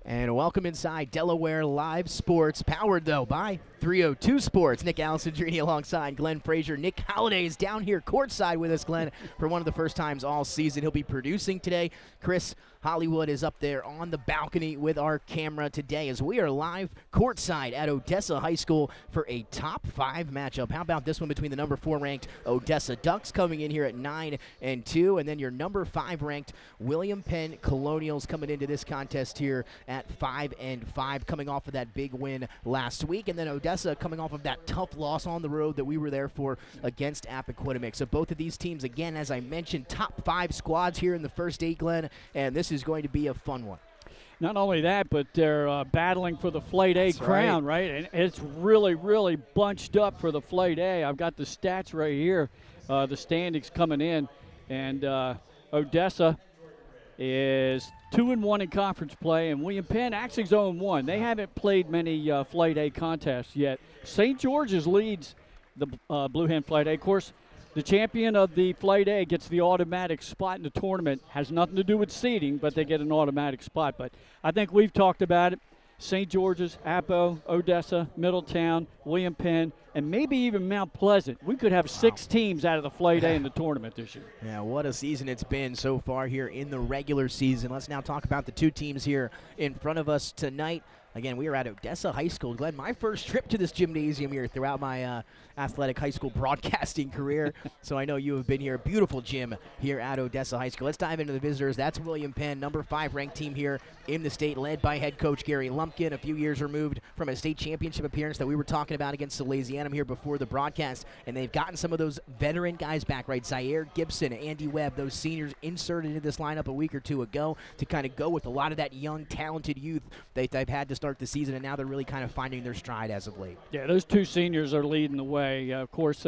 And welcome inside Delaware Live Sports, powered, though, by 302 Sports. Nick Alessandrini alongside Glenn Frazier. Nick Holliday is down here courtside with us, Glenn, for one of the first times all season. He'll be producing today. Chris Hollywood is up there on the balcony with our camera today as we are live courtside at Odessa High School for a top 5 matchup. How about this one between the number 4 ranked Odessa Ducks coming in here at 9-2, and then your number 5 ranked William Penn Colonials coming into this contest here at 5-5, coming off of that big win last week, and then Odessa coming off of that tough loss on the road that we were there for against Appoquinimink. So both of these teams, again, as I mentioned, top 5 squads here in the first 8, Glenn, and this is going to be a fun one. Not only that, but they're battling for the Flight A crown, right? And it's really, really bunched up for the Flight A. I've got the stats right here, the standings coming in, and Odessa is 2-1 in conference play, and William Penn actually is 0-1. They haven't played many Flight A contests yet. St. George's leads the Blue Hen Flight A. Of course, the champion of the Flight A gets the automatic spot in the tournament. Has nothing to do with seeding, but they get an automatic spot. But I think we've talked about it. St. George's, Appo, Odessa, Middletown, William Penn, and maybe even Mount Pleasant. We could have 6 teams out of the Flight A in the tournament this year. Yeah, what a season it's been so far here in the regular season. Let's now talk about the 2 teams here in front of us tonight. Again, we are at Odessa High School. Glenn, my first trip to this gymnasium here throughout my athletic high school broadcasting career. So I know you have been here. Beautiful gym here at Odessa High School. Let's dive into the visitors. That's William Penn, number 5 ranked team here in the state, led by head coach Gary Lumpkin, a few years removed from a state championship appearance that we were talking about against Salesianum here before the broadcast. And they've gotten some of those veteran guys back, right? Zaire Gibson, Andy Webb, those seniors inserted into this lineup a week or 2 ago to kind of go with a lot of that young, talented youth that they've had to start the season, and now they're really kind of finding their stride as of late. Yeah, those 2 seniors are leading the way. Of course,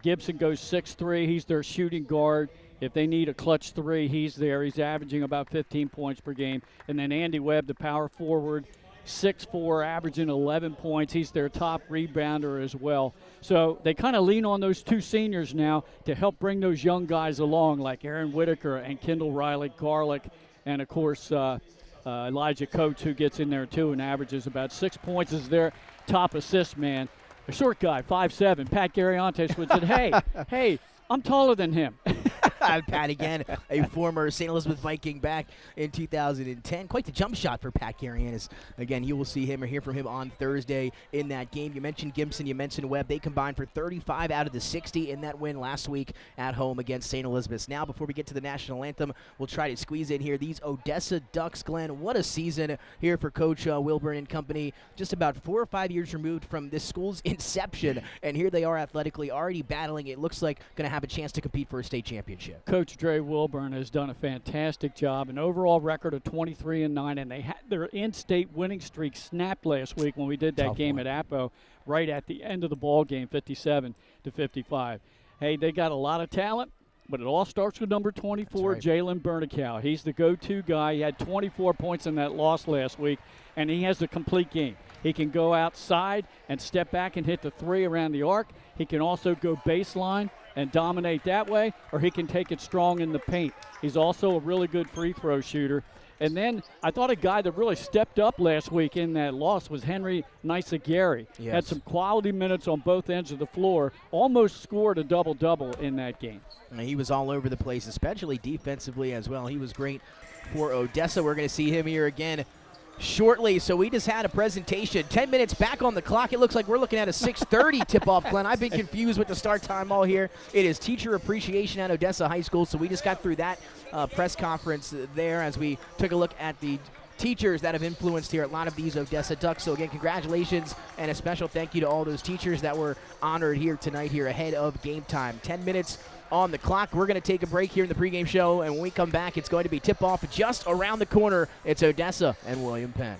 Gibson goes 6'3". He's their shooting guard. If they need a clutch 3, he's there. He's averaging about 15 points per game. And then Andy Webb, the power forward, 6'4", averaging 11 points. He's their top rebounder as well. So they kind of lean on those 2 seniors now to help bring those young guys along, like Aaron Whitaker and Kendall Riley Garlick, and, of course, Elijah Coates, who gets in there too and averages about 6 points, is their top assist man. A short guy, 5'7", Pat Gariantes, would say, hey, I'm taller than him. Pat, again, a former St. Elizabeth Viking back in 2010. Quite the jump shot for Pat Gariantes. Again, you will see him or hear from him on Thursday in that game. You mentioned Gibson, you mentioned Webb. They combined for 35 out of the 60 in that win last week at home against St. Elizabeth. Now, before we get to the national anthem, we'll try to squeeze in here these Odessa Ducks. Glenn, what a season here for Coach Wilburn and company. Just about 4 or 5 years removed from this school's inception, and here they are athletically already battling. It looks like going to have a chance to compete for a state championship. Coach Dre Wilburn has done a fantastic job, an overall record of 23-9, and they had their in-state winning streak snapped last week when we did that game at Appo, right at the end of the ball game, 57-55. Hey, they got a lot of talent, but it all starts with number 24, right. Jalen Bernicow. He's the go-to guy. He had 24 points in that loss last week, and he has the complete game. He can go outside and step back and hit the 3 around the arc. He can also go baseline and dominate that way, or he can take it strong in the paint. He's also a really good free throw shooter. And then I thought a guy that really stepped up last week in that loss was Henry Nisagari. Yes. Had some quality minutes on both ends of the floor, almost scored a double-double in that game. And he was all over the place, especially defensively as well. He was great for Odessa. We're going to see him here again shortly. So we just had a presentation. 10 minutes back on the clock. It looks like we're looking at a 6:30 tip-off, Glenn. I've been confused with the start time all here. It is Teacher Appreciation at Odessa High School, so we just got through that press conference there as we took a look at the teachers that have influenced here a lot of these Odessa Ducks. So again, congratulations and a special thank you to all those teachers that were honored here tonight here ahead of game time. 10 minutes on the clock. We're going to take a break here in the pregame show, and when we come back, it's going to be tip-off just around the corner. It's Odessa and William Penn.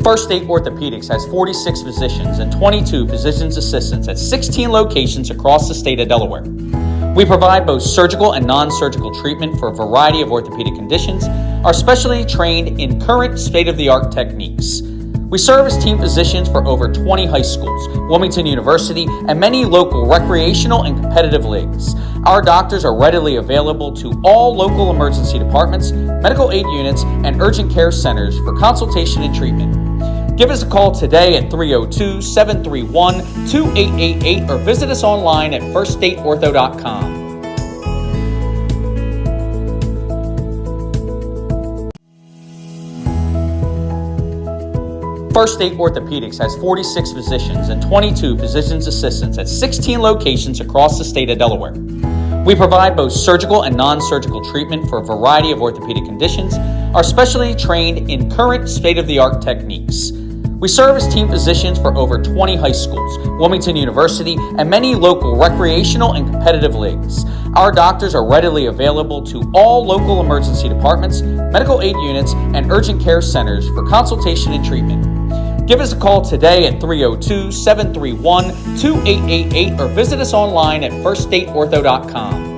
First State Orthopedics has 46 physicians and 22 physician's assistants at 16 locations across the state of Delaware. We provide both surgical and non-surgical treatment for a variety of orthopedic conditions, are specially trained in current state-of-the-art techniques. We serve as team physicians for over 20 high schools, Wilmington University, and many local recreational and competitive leagues. Our doctors are readily available to all local emergency departments, medical aid units, and urgent care centers for consultation and treatment. Give us a call today at 302-731-2888 or visit us online at firststateortho.com. First State Orthopedics has 46 physicians and 22 physician's assistants at 16 locations across the state of Delaware. We provide both surgical and non-surgical treatment for a variety of orthopedic conditions, are specially trained in current state-of-the-art techniques. We serve as team physicians for over 20 high schools, Wilmington University, and many local recreational and competitive leagues. Our doctors are readily available to all local emergency departments, medical aid units, and urgent care centers for consultation and treatment. Give us a call today at 302-731-2888 or visit us online at firststateortho.com.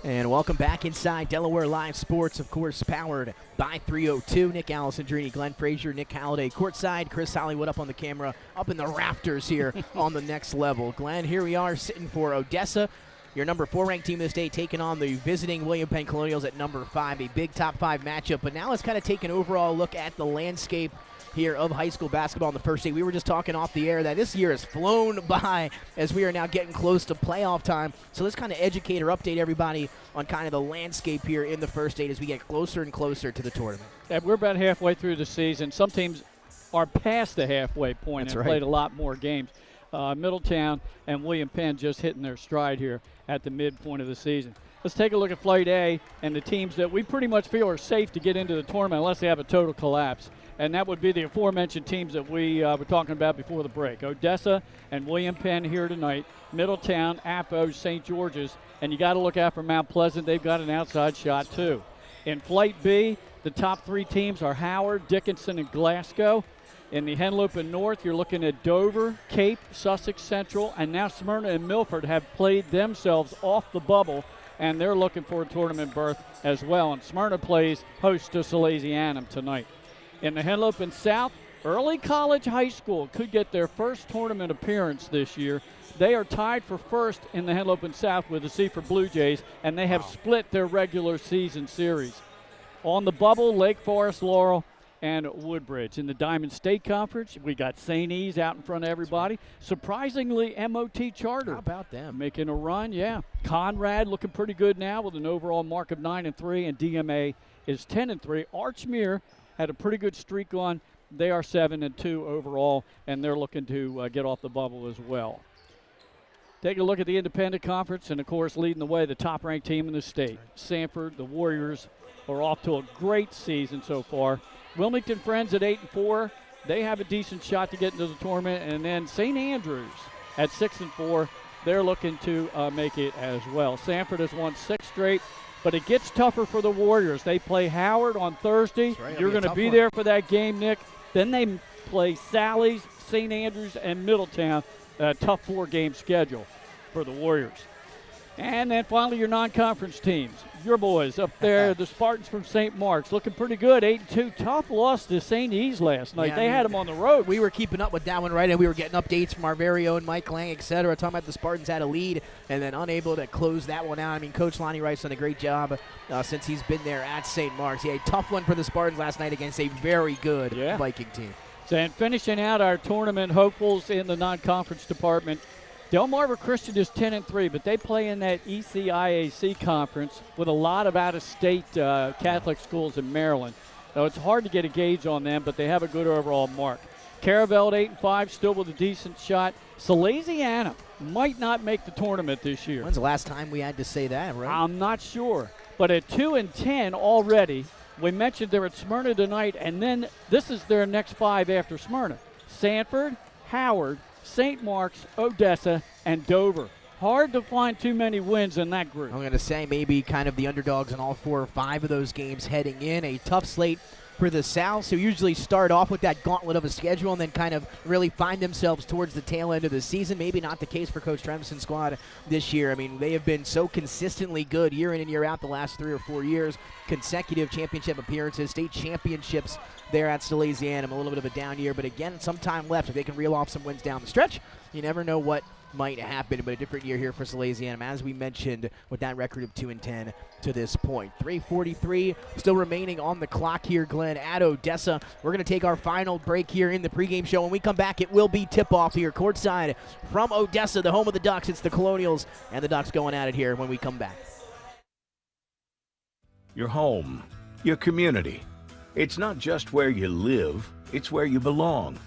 And welcome back inside Delaware Live Sports, of course, powered by 302. Nick Alessandrini, Glenn Frazier, Nick Halliday courtside, Chris Hollywood up on the camera, up in the rafters here on the next level. Glenn, here we are sitting for Odessa, your number 4 ranked team this day, taking on the visiting William Penn Colonials at number 5, a big top 5 matchup. But now let's kind of take an overall look at the landscape here of high school basketball on the first day. We were just talking off the air that this year has flown by as we are now getting close to playoff time. So let's kind of educate or update everybody on kind of the landscape here in the first day as we get closer and closer to the tournament. Yeah, we're about halfway through the season. Some teams are past the halfway point. That's and right. Played a lot more games. Middletown and William Penn just hitting their stride here at the midpoint of the season. Let's take a look at Flight A and the teams that we pretty much feel are safe to get into the tournament unless they have a total collapse. And that would be the aforementioned teams that we were talking about before the break. Odessa and William Penn here tonight. Middletown, Appo, St. George's. And you got to look out for Mount Pleasant. They've got an outside shot too. In Flight B, the top 3 teams are Howard, Dickinson, and Glasgow. In the Henlopen North, you're looking at Dover, Cape, Sussex Central, and now Smyrna and Milford have played themselves off the bubble, and they're looking for a tournament berth as well. And Smyrna plays host to Salesianum tonight. In the Henlopen South, Early College High School could get their first tournament appearance this year. They are tied for first in the Henlopen South with the Seaford Blue Jays, and they have split their regular season series. On the bubble, Lake Forest, Laurel, and Woodbridge. In the Diamond State Conference, we got St. E's out in front of everybody. Surprisingly, MOT Charter. How about them? Making a run, yeah. Conrad looking pretty good now with an overall mark of 9-3, and DMA is 10-3. Archmere had a pretty good streak on. They are 7-2 overall, and they're looking to get off the bubble as well. Take a look at the Independent Conference, and of course, leading the way, the top-ranked team in the state. Sanford, the Warriors, are off to a great season so far. Wilmington Friends at 8-4. They have a decent shot to get into the tournament. And then St. Andrews at 6-4. They're looking to make it as well. Sanford has won 6 straight, but it gets tougher for the Warriors. They play Howard on Thursday. Right, you're going to be there for that game, Nick. Then they play Sally's, St. Andrews, and Middletown. A tough 4-game schedule for the Warriors. And then finally your non-conference teams. Your boys up there, the Spartans from St. Mark's, looking pretty good, 8-2. Tough loss to St. E's last night. Yeah, they had them on the road. We were keeping up with that one, right, and we were getting updates from our very own Mike Lang, et cetera, talking about the Spartans had a lead and then unable to close that one out. I mean, Coach Lonnie Rice done a great job since he's been there at St. Mark's. Yeah, a tough one for the Spartans last night against a very good Viking team. And finishing out our tournament hopefuls in the non-conference department, Delmarva Christian is 10-3, but they play in that ECIAC conference with a lot of out-of-state Catholic schools in Maryland. So it's hard to get a gauge on them, but they have a good overall mark. Caravelle at 8-5, still with a decent shot. Salesianum might not make the tournament this year. When's the last time we had to say that, right? I'm not sure. But at 2-10 already, we mentioned they're at Smyrna tonight, and then this is their next 5 after Smyrna. Sanford, Howard, St. Mark's, Odessa, and Dover. Hard to find too many wins in that group. I'm going to say maybe kind of the underdogs in all 4 or 5 of those games heading in. A tough slate for the South, who usually start off with that gauntlet of a schedule and then kind of really find themselves towards the tail end of the season. Maybe not the case for Coach Tremson's squad this year. I mean, they have been so consistently good year in and year out the last 3 or 4 years. Consecutive championship appearances, state championships there at Salesianum. A little bit of a down year, but again, some time left. If they can reel off some wins down the stretch, you never know what might happen, but a different year here for Salesianum, as we mentioned, with that record of 2-10 to this point. 3:43 still remaining on the clock here, Glenn, at Odessa. We're going to take our final break here in the pregame show. When we come back, it will be tip-off here courtside from Odessa, the home of the Ducks. It's the Colonials and the Ducks going at it here when we come back. Your home, your community. It's not just where you live, it's where you belong.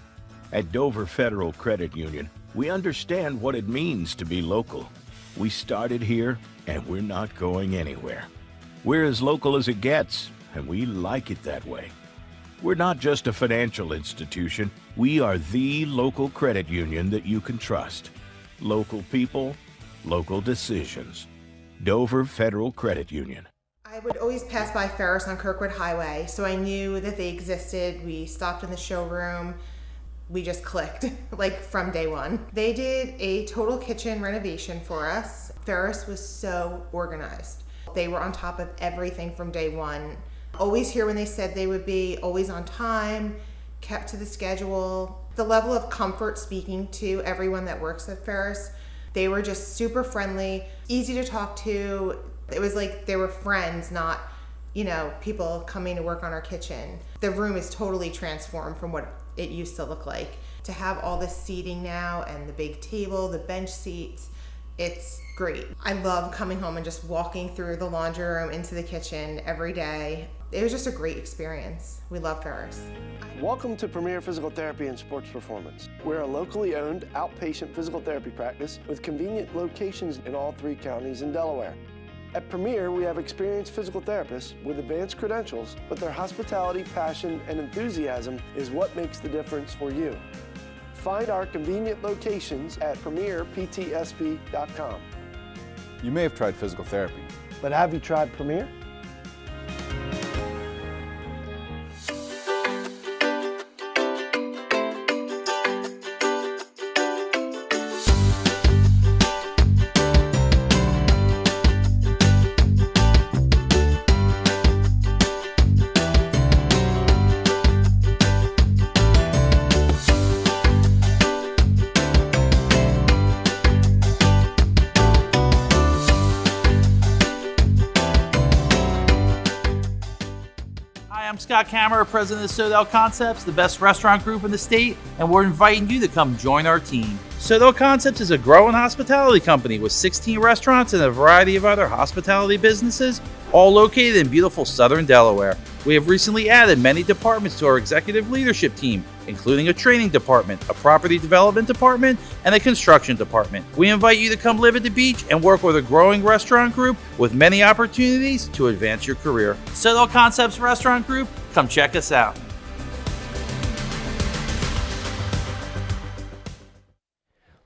At Dover Federal Credit Union, we understand what it means to be local. We started here, and we're not going anywhere. We're as local as it gets, and we like it that way. We're not just a financial institution. We are the local credit union that you can trust. Local people, local decisions. Dover Federal Credit Union. I would always pass by Ferris on Kirkwood Highway, so I knew that they existed. We stopped in the showroom. We just clicked, like from day one. They did a total kitchen renovation for us. Ferris was so organized. They were on top of everything from day one. Always here when they said they would be, always on time, kept to the schedule. The level of comfort speaking to everyone that works at Ferris, they were just super friendly, easy to talk to. It was like they were friends, not, people coming to work on our kitchen. The room is totally transformed from what it used to look like. To have all this seating now and the big table, the bench seats, it's great. I love coming home and just walking through the laundry room into the kitchen every day. It was just a great experience. We love Ferris. Welcome to Premier Physical Therapy and Sports Performance. We're a locally owned outpatient physical therapy practice with convenient locations in all 3 counties in Delaware. At Premier, we have experienced physical therapists with advanced credentials, but their hospitality, passion, and enthusiasm is what makes the difference for you. Find our convenient locations at premierptsp.com. You may have tried physical therapy, But have you tried Premier? I'm Scott Kammerer, president of Sodell Concepts, the best restaurant group in the state, and we're inviting you to come join our team. Sodell Concepts is a growing hospitality company with 16 restaurants and a variety of other hospitality businesses, all located in beautiful southern Delaware. We have recently added many departments to our executive leadership team, including a training department, a property development department, and a construction department. We invite you to come live at the beach and work with a growing restaurant group with many opportunities to advance your career. Sodell Concepts Restaurant Group, come check us out.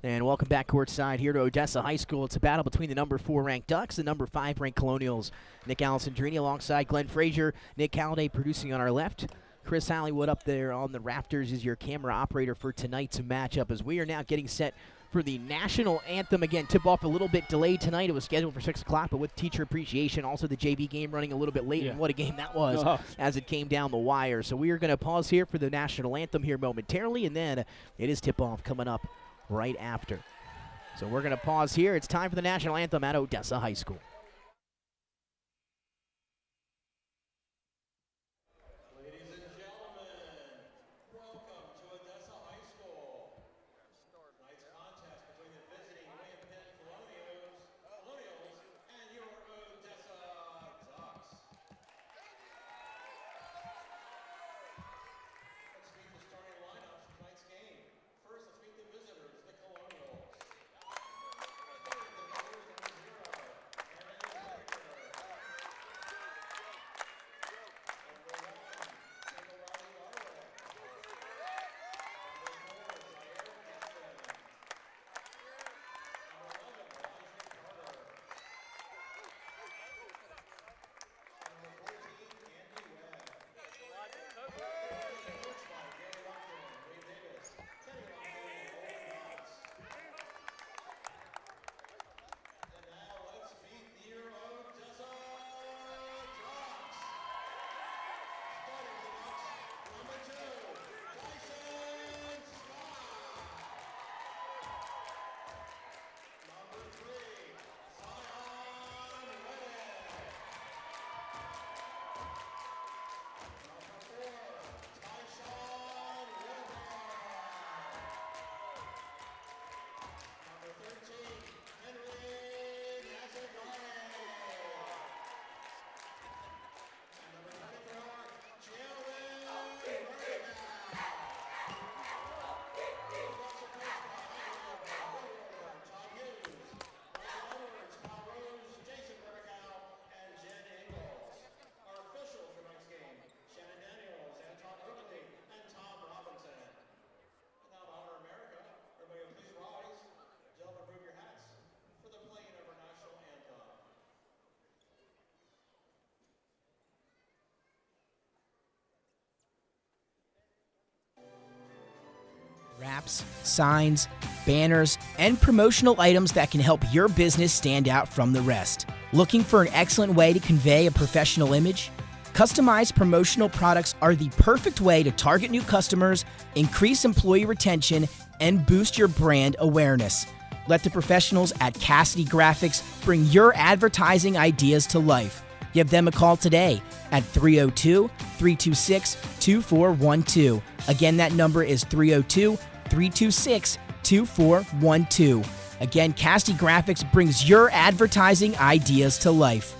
And welcome back courtside here to Odessa High School. It's a battle between the number 4 ranked Ducks and number 5 ranked Colonials. Nick Alessandrini alongside Glenn Frazier. Nick Halliday producing on our left. Chris Hollywood up there on the Raptors is your camera operator for tonight's matchup as we are now getting set for the national anthem. Again, tip-off a little bit delayed tonight. It was scheduled for 6 o'clock, but with teacher appreciation, also the JV game running a little bit late, and what a game that was as it came down the wire. So we are going to pause here for the national anthem here momentarily, and then it is tip-off coming up right after. So we're going to pause here. It's time for the national anthem at Odessa High School. wraps, signs, banners, and promotional items that can help your business stand out from the rest. Looking for an excellent way to convey a professional image? Customized promotional products are the perfect way to target new customers, increase employee retention, and boost your brand awareness. Let the professionals at Cassidy Graphics bring your advertising ideas to life. Give them a call today at 302-326-2412. Again, that number is 302-326-2412. Again, Cassidy Graphics brings your advertising ideas to life.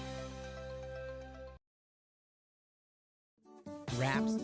Wraps.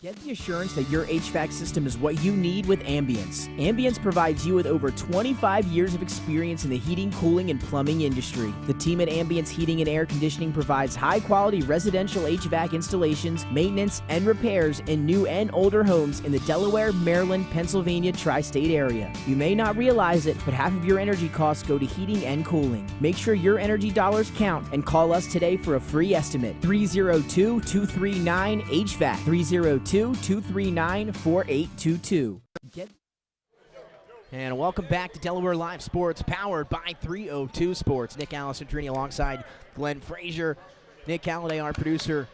Get the assurance that your HVAC system is what you need with Ambience. Ambience provides you with over 25 years of experience in the heating, cooling, and plumbing industry. The team at Ambience Heating and Air Conditioning provides high-quality residential HVAC installations, maintenance, and repairs in new and older homes in the Delaware, Maryland, Pennsylvania tri-state area. You may not realize it, but half of your energy costs go to heating and cooling. Make sure your energy dollars count and call us today for a free estimate. 302-239-HVAC. 302-239-4822. And welcome back to Delaware Live Sports, powered by 302 Sports. Nick Alessandrini alongside Glenn Frazier. Nick Halliday, our producer.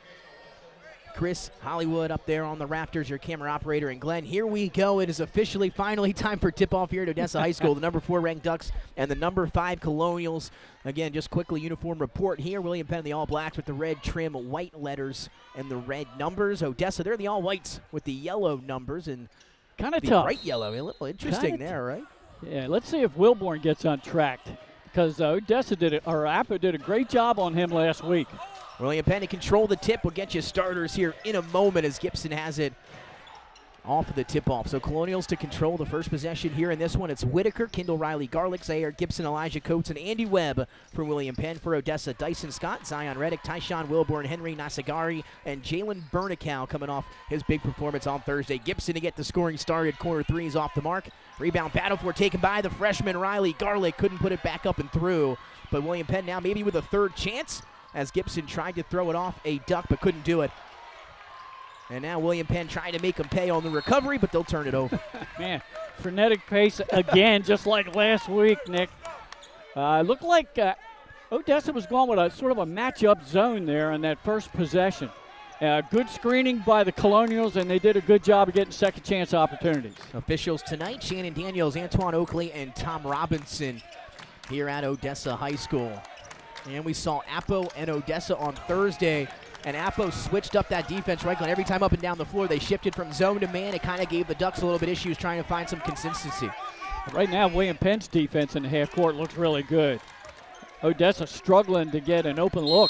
Chris Hollywood up there on the Raptors, your camera operator. And Glenn, here we go. It is officially, finally, time for tip-off here at Odessa High School. The number 4 ranked Ducks and the number 5 Colonials. Again, just quickly, uniform report here. William Penn, the All-Blacks with the red trim, white letters, and the red numbers. Odessa, they're the All-Whites with the yellow numbers and kind of tough. Bright yellow. A little interesting there, right? Yeah, let's see if Wilborn gets on track, because Odessa Appo did a great job on him last week. William Penn to control the tip. We'll get you starters here in a moment as Gibson has it off of the tip-off. So Colonials to control the first possession here in this one. It's Whitaker, Kendall Riley, Garlick, Zaire, Gibson, Elijah Coates, and Andy Webb for William Penn. For Odessa, Dyson Scott, Zion Reddick, Tyshawn Wilborn, Henry Nasagari, and Jalen Bernicow coming off his big performance on Thursday. Gibson to get the scoring started. Corner three is off the mark. Rebound battle for taken by the freshman Riley. Garlick couldn't put it back up and through. But William Penn now maybe with a third chance, as Gibson tried to throw it off a duck but couldn't do it. And now William Penn trying to make them pay on the recovery, but they'll turn it over. Man, frenetic pace again, just like last week, Nick. Looked like Odessa was going with a sort of a matchup zone there in that first possession. Good screening by the Colonials, and they did a good job of getting second chance opportunities. Officials tonight, Shannon Daniels, Antoine Oakley, and Tom Robinson here at Odessa High School. And we saw Appo and Odessa on Thursday, and Appo switched up that defense, right? Every time up and down the floor, they shifted from zone to man. It kind of gave the Ducks a little bit issues trying to find some consistency. Right now, William Penn's defense in the half court looks really good. Odessa struggling to get an open look.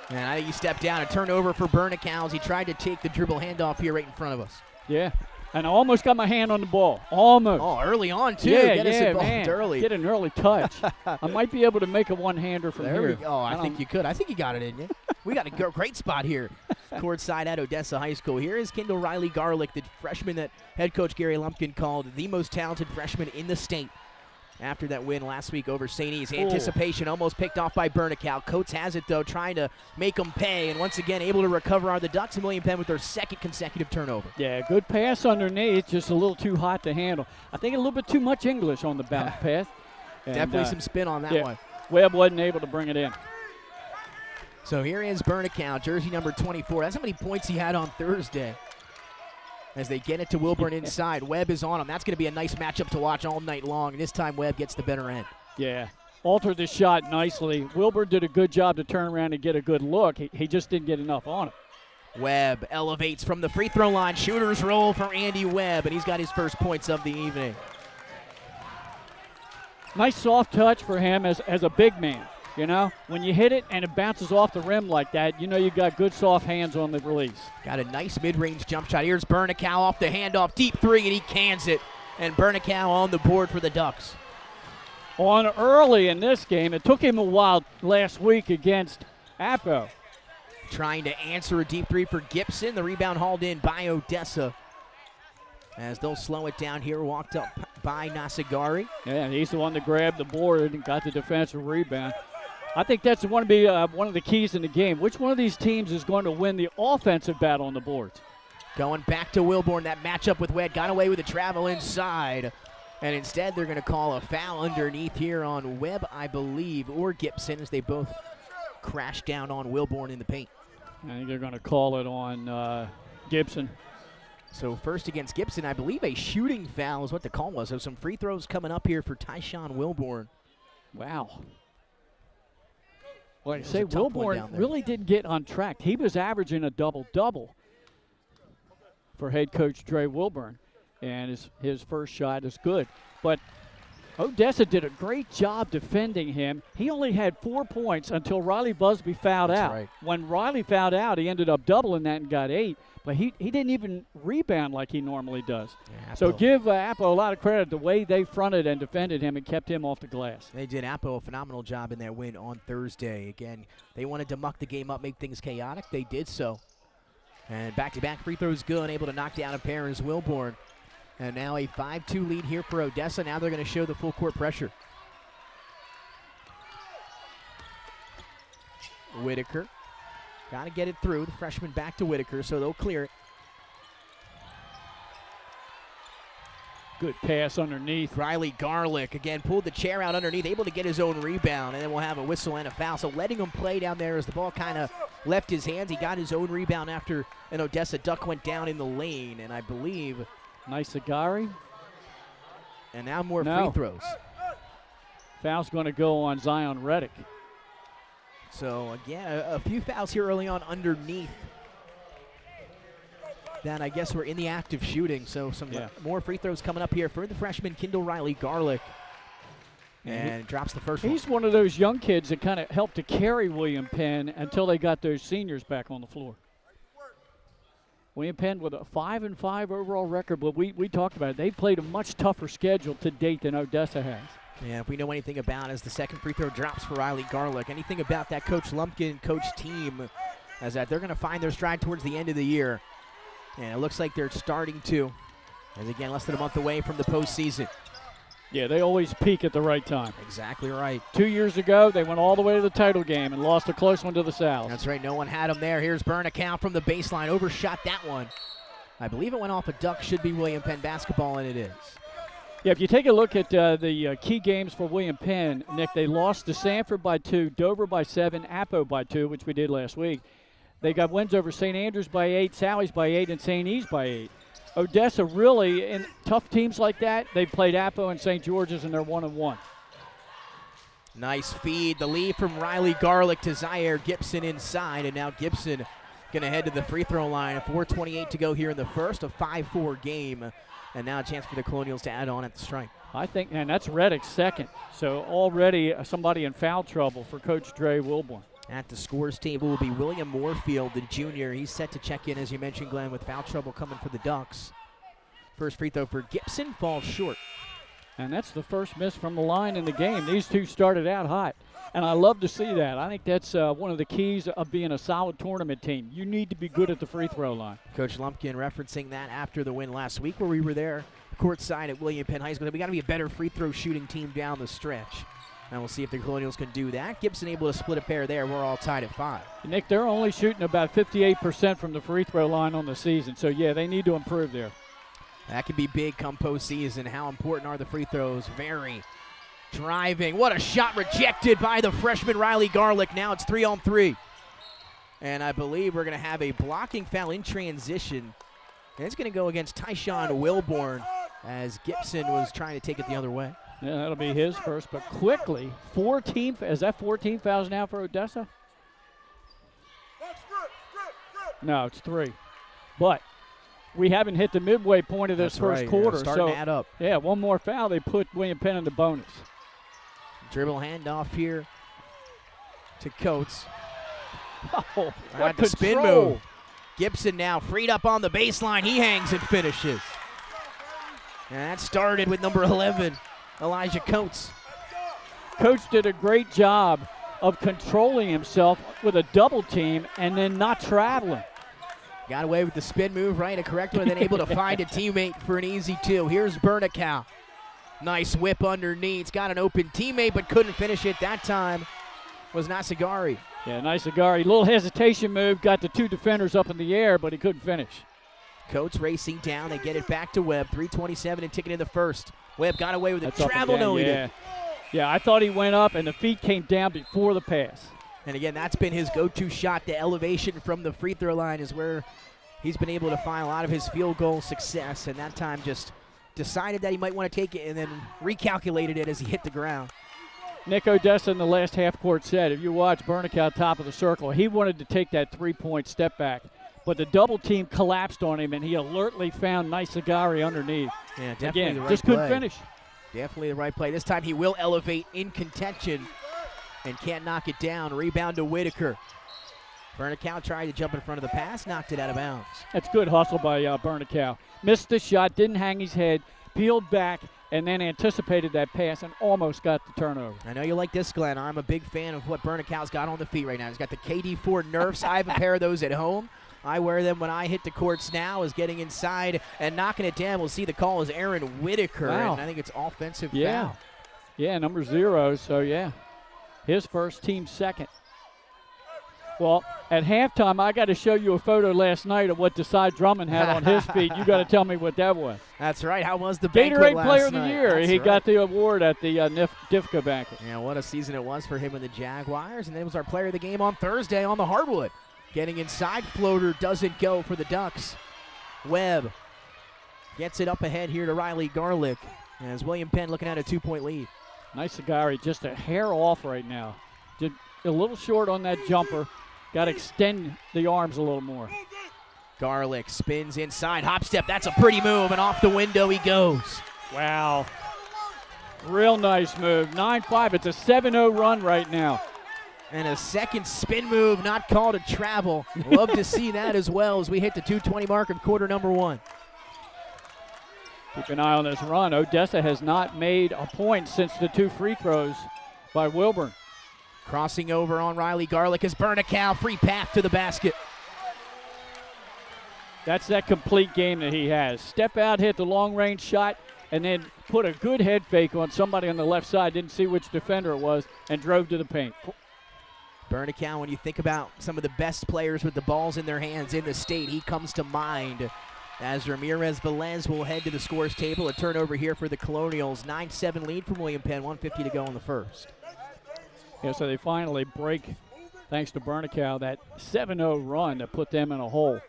And I think he stepped down. A turnover for Bernicow. He tried to take the dribble handoff here right in front of us. Yeah. And I almost got my hand on the ball. Almost. Oh, early on, too. Yeah, Get us involved man. early. Get an early touch. I might be able to make a one-hander from there here. We go. Oh, I think you could. I think you got it in you. We got a great spot here. Courtside at Odessa High School. Here is Kendall Riley Garlick, the freshman that head coach Gary Lumpkin called the most talented freshman in the state. After that win last week over St. E's. Anticipation almost picked off by Bernicow. Coates has it, though, trying to make them pay. And once again, able to recover are the Ducks, and William Penn with their second consecutive turnover. Yeah, good pass underneath, just a little too hot to handle. I think a little bit too much English on the bounce pass. And, definitely some spin on that one. Webb wasn't able to bring it in. So here is Bernicow, jersey number 24. That's how many points he had on Thursday. As they get it to Wilburn inside. Webb is on him. That's going to be a nice matchup to watch all night long. And this time Webb gets the better end. Yeah, altered the shot nicely. Wilburn did a good job to turn around and get a good look. He just didn't get enough on it. Webb elevates from the free throw line. Shooter's roll for Andy Webb, and he's got his first points of the evening. Nice soft touch for him as a big man. You know, when you hit it and it bounces off the rim like that, you know you got good soft hands on the release. Got a nice mid-range jump shot. Here's Bernicow off the handoff, deep three, and he cans it. And Bernicow on the board for the Ducks. On early in this game, it took him a while last week against Appo. trying to answer a deep three for Gibson. The rebound hauled in by Odessa. As they'll slow it down here, walked up by Nasagari. Yeah, he's the one that grabbed the board and got the defensive rebound. I think that's going to be one of the keys in the game. Which one of these teams is going to win the offensive battle on the boards? Going back to Wilborn, that matchup with Webb got away with a travel inside. And instead they're going to call a foul underneath here on Webb, I believe, or Gibson, as they both crash down on Wilborn in the paint. I think they're going to call it on Gibson. So first against Gibson, I believe a shooting foul is what the call was. So some free throws coming up here for Tyshawn Wilborn. Wow. Well, I say Wilborn really didn't get on track. He was averaging a double-double for head coach Dre Wilburn, and his first shot is good. But Odessa did a great job defending him. He only had 4 points until Riley Busby fouled out. Right. When Riley fouled out, he ended up doubling that and got 8. But he didn't even rebound like he normally does. Yeah, so give Appo a lot of credit the way they fronted and defended him and kept him off the glass. They did Appo a phenomenal job in their win on Thursday. Again, they wanted to muck the game up, make things chaotic. They did so. And back-to-back free throws good, able to knock down a pair as Wilborn. And now a 5-2 lead here for Odessa. Now they're going to show the full court pressure. Whitaker. Got to get it through. The freshman back to Whitaker, so they'll clear it. Good pass underneath. Riley Garlick, again, pulled the chair out underneath, able to get his own rebound, and then we'll have a whistle and a foul. So letting him play down there as the ball kind of left his hands. He got his own rebound after an Odessa duck went down in the lane, and I believe... Nice Agari. And now more free throws. Foul's going to go on Zion Reddick. So, again, a few fouls here early on underneath that I guess were in the act of shooting. So some more free throws coming up here for the freshman Kendall Riley Garlick. And drops the first one. He's one of those young kids that kind of helped to carry William Penn until they got those seniors back on the floor. William Penn with a 5-5 overall record, but we talked about it. They played a much tougher schedule to date than Odessa has. Yeah, if we know anything about as the second free throw drops for Riley Garlick, anything about that Coach Lumpkin coach team as that they're going to find their stride towards the end of the year. And it looks like they're starting to, as again, less than a month away from the postseason. Yeah, they always peak at the right time. Exactly right. 2 years ago, they went all the way to the title game and lost a close one to the South. That's right. No one had them there. Here's Burnacount from the baseline. Overshot that one. I believe it went off a duck. Should be William Penn basketball, and it is. Yeah, if you take a look at the key games for William Penn, Nick, they lost to Sanford by 2, Dover by 7, Appo by 2, which we did last week. They got wins over St. Andrews by 8, Sally's by 8, and St. E's by 8. Odessa really, in tough teams like that, they played Appo and St. George's, and they're 1-1. Nice feed. The lead from Riley Garlick to Zaire Gibson inside, and now Gibson going to head to the free throw line. 4:28 to go here in the first, a 5-4 game, and now a chance for the Colonials to add on at the stripe. I think, and that's Reddick's second, so already somebody in foul trouble for Coach Dre Wilborn. At the scores table will be William Moorfield, the junior. He's set to check in, as you mentioned, Glenn, with foul trouble coming for the Ducks. First free throw for Gibson falls short. And that's the first miss from the line in the game. These two started out hot, and I love to see that. I think that's one of the keys of being a solid tournament team. You need to be good at the free throw line. Coach Lumpkin referencing that after the win last week where we were there courtside at William Penn High School. We got to be a better free throw shooting team down the stretch. And we'll see if the Colonials can do that. Gibson able to split a pair there. We're all tied at 5. Nick, they're only shooting about 58% from the free throw line on the season. So, yeah, they need to improve there. That could be big come postseason. How important are the free throws? Very. Driving. What a shot rejected by the freshman Riley Garlick. Now it's 3-on-3. And I believe we're going to have a blocking foul in transition. And it's going to go against Tyshawn Wilborn as Gibson was trying to take it the other way. Yeah, that'll be his first, but quickly, 14, is that 14 fouls now for Odessa? No, it's 3. But we haven't hit the midway point of this first quarter. Starting to add up. Yeah, one more foul, they put William Penn in the bonus. Dribble handoff here to Coates. Oh, what the spin move. Gibson now freed up on the baseline. He hangs and finishes. And that started with number 11. Elijah Coates. Coach did a great job of controlling himself with a double team and then not traveling. Got away with the spin move, right? A correct one, and then able to find a teammate for an easy 2. Here's Bernicow. Nice whip underneath. Got an open teammate, but couldn't finish it that time. Was Nasagari. Yeah, Nasagari. Little hesitation move. Got the 2 defenders up in the air, but he couldn't finish. Coates racing down. They get it back to Webb. 3:27 and ticking in the first. Webb got away with That's a travel. No, he yeah. didn't. Yeah, I thought he went up, and the feet came down before the pass. And again, that's been his go-to shot. The elevation from the free throw line is where he's been able to find a lot of his field goal success. And that time just decided that he might want to take it and then recalculated it as he hit the ground. Nick Odessa in the last half court said, if you watch Bernicow top of the circle, he wanted to take that 3-point step back. But the double team collapsed on him, and he alertly found Nasagari underneath. Yeah, definitely Again, the right just play. couldn't finish. Definitely the right play. This time he will elevate in contention and can't knock it down. Rebound to Whitaker. Bernicow tried to jump in front of the pass, knocked it out of bounds. That's good hustle by Bernicow. Missed the shot, didn't hang his head, peeled back, and then anticipated that pass and almost got the turnover. I know you like this, Glenn. I'm a big fan of what Bernicow's got on the feet right now. He's got the KD4 Nerfs. I have a pair of those at home. I wear them when I hit the courts now, is getting inside and knocking it down. We'll see the call is Aaron Whitaker, Wow. and I think it's offensive Yeah. foul. Yeah, number 0, so yeah. His first, team second. Well, at halftime, I got to show you a photo last night of what Desai Drummond had on his feet. You got to tell me what that was. That's right. How was the banquet Gatorade last Player of the night? Year. That's He right. got the award at the DIFCA banquet. Yeah, what a season it was for him and the Jaguars. And then it was our player of the game on Thursday on the hardwood. Getting inside, floater doesn't go for the Ducks. Webb gets it up ahead here to Riley Garlick as William Penn looking at a 2-point lead. Nasagari just a hair off right now. Just a little short on that jumper. Got to extend the arms a little more. Garlick spins inside, hop step. That's a pretty move, and off the window he goes. Wow. Real nice move. 9-5. It's a 7-0 run right now. And a second spin move, not called a travel. Love to see that as well as we hit the 2:20 mark of quarter number 1. Keep an eye on this run. Odessa has not made a point since the 2 free throws by Wilburn. Crossing over on Riley Garlick is Bernicow, free path to the basket. That's that complete game that he has. Step out, hit the long-range shot, and then put a good head fake on somebody on the left side, didn't see which defender it was, and drove to the paint. Bernicow, when you think about some of the best players with the balls in their hands in the state, he comes to mind. As Ramirez Velez will head to the scores table. A turnover here for the Colonials. 9-7 lead from William Penn, 1:50 to go in the first. Yeah, so they finally break, thanks to Bernicow, that 7-0 run that put them in a hole.